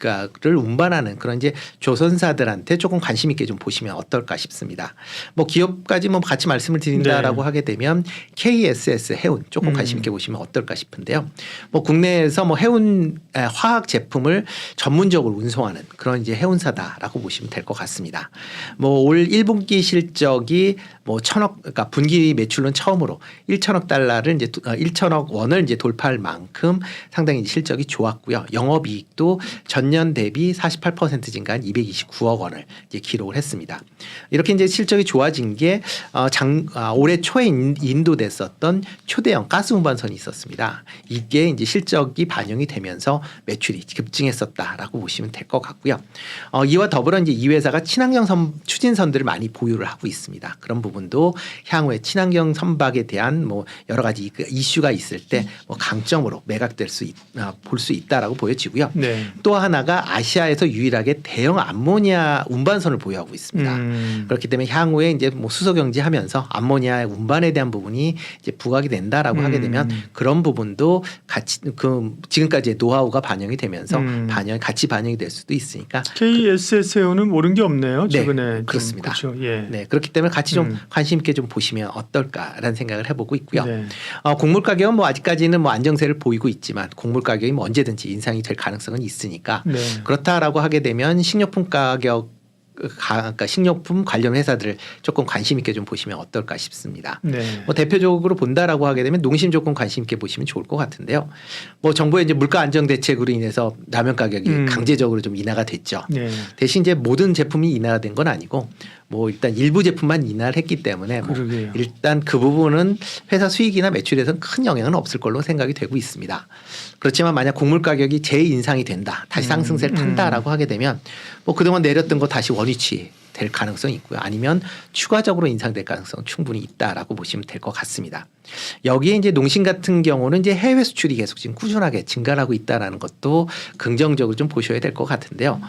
물가를 운반하는 그런 이제 조선사들한테 조금 관심 있게 좀 보시면 어떨까 싶습니다. 뭐 기업까지 뭐 같이 말씀을 드린다라고 하게 되면 KSS 해운 조금 관심 있게 보시면 어떨까 싶은데요. 뭐 국내에서 뭐 해운 화학 제품을 전문적으로 운송하는 그런 이제 해운사다라고 보시면 될 것 같습니다. 뭐 올 1분기 실적이 뭐 1,000억 그러니까 분기 매출은 처음으로 1,000억 달러를 이제 1,000억 원을 이제 돌파할 만큼 상당히 실적이 좋았고요. 영업이익도 전년 대비 48% 증가한 229억 원을 이제 기록을 했습니다. 이렇게 이제 실적이 좋아진 게 올해 초에 인도됐었던 초대형 가스 운반선이 있었습니다. 이게 이제 실적이 반영이 되면서 매출이 급증했었다라고 보시면 될 것 같고요. 이와 더불어 이제 이 회사가 친환경 추진선들을 많이 보유를 하고 있습니다. 그런 부분도 향후에 친환경 선박에 대한 뭐 여러 가지 이슈가 있을 때 뭐 강점으로 매각될 볼 수 있다라고 보여지고요. 네. 또 하나가 아시아에서 유일하게 대형 암모니아 운반선을 보유하고 있습니다. 그렇기 때문에 향후에 이제 뭐 수소 경제하면서 암모니아 운반에 대한 부분이 이제 부각이 된다라고 하게 되면 그런 부분도 같이 지금까지의 노하우가 반영이 되면서 같이 반영이 될 수도 있으니까 KSS에는 모른 게 없네요. 최근에 네, 그렇습니다. 그렇죠. 예. 네, 그렇기 때문에 같이 좀 관심 있게 좀 보시면 어떨까라는 생각을 해보고 있고요. 네. 곡물 가격은 뭐 아직까지는 뭐 안정세를 보이고 있지만 곡물 가격이 뭐 언제든지 인상이 될 가능성은 있으니까 네. 그렇다라고 하게 되면 식료품 가격 그러니까 식료품 관련 회사들을 조금 관심 있게 좀 보시면 어떨까 싶습니다. 네. 뭐 대표적으로 본다라고 하게 되면 농심 조금 관심 있게 보시면 좋을 것 같은데요. 뭐 정부의 이제 물가 안정 대책으로 인해서 라면 가격이 강제적으로 좀 인하가 됐죠. 네. 대신 이제 모든 제품이 인하가 된 건 아니고 뭐 일단 일부 제품만 인하를 했기 때문에 뭐 일단 그 부분은 회사 수익이나 매출에서는 큰 영향은 없을 걸로 생각이 되고 있습니다. 그렇지만 만약 곡물 가격이 재인상이 된다, 다시 상승세를 탄다라고 하게 되면 뭐 그동안 내렸던 거 다시 원위치 될 가능성이 있고요. 아니면 추가적으로 인상될 가능성은 충분히 있다라고 보시면 될 것 같습니다. 여기에 이제 농심 같은 경우는 이제 해외 수출이 계속 지금 꾸준하게 증가하고 있다라는 것도 긍정적으로 좀 보셔야 될 것 같은데요.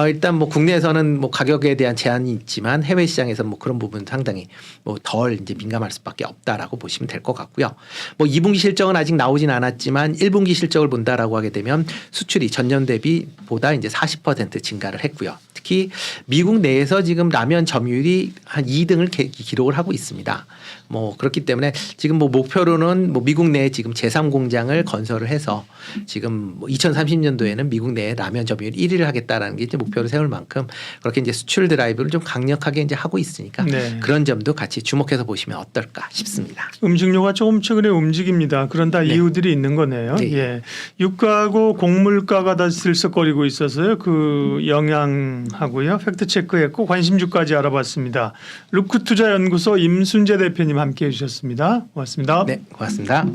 일단 뭐 국내에서는 뭐 가격에 대한 제한이 있지만 해외 시장에서 뭐 그런 부분 상당히 뭐 덜 이제 민감할 수밖에 없다라고 보시면 될 것 같고요. 뭐 2분기 실적은 아직 나오진 않았지만 1분기 실적을 본다라고 하게 되면 수출이 전년 대비보다 이제 40% 증가를 했고요. 특히 미국 내에서 지금 라면 점유율이 한 2등을 기록을 하고 있습니다. 뭐 그렇기 때문에 지금 뭐 목표로는 뭐 미국 내에 지금 제3공장을 건설을 해서 지금 뭐 2030년도에는 미국 내에 라면 점유율 1위를 하겠다라는 게 이제 목표를 세울 만큼 그렇게 이제 수출 드라이브를 좀 강력하게 이제 하고 있으니까 네. 그런 점도 같이 주목해서 보시면 어떨까 싶습니다. 음식료가 조금 최근에 움직입니다. 그런 다 네. 이유들이 있는 거네요. 네. 예. 유가하고 곡물가가 다 들썩거리고 있어서요. 그 영향하고요. 팩트 체크했고 관심주까지 알아봤습니다. 루크투자연구소 임순재 대표님 함께해 주셨습니다. 고맙습니다. 네, 고맙습니다.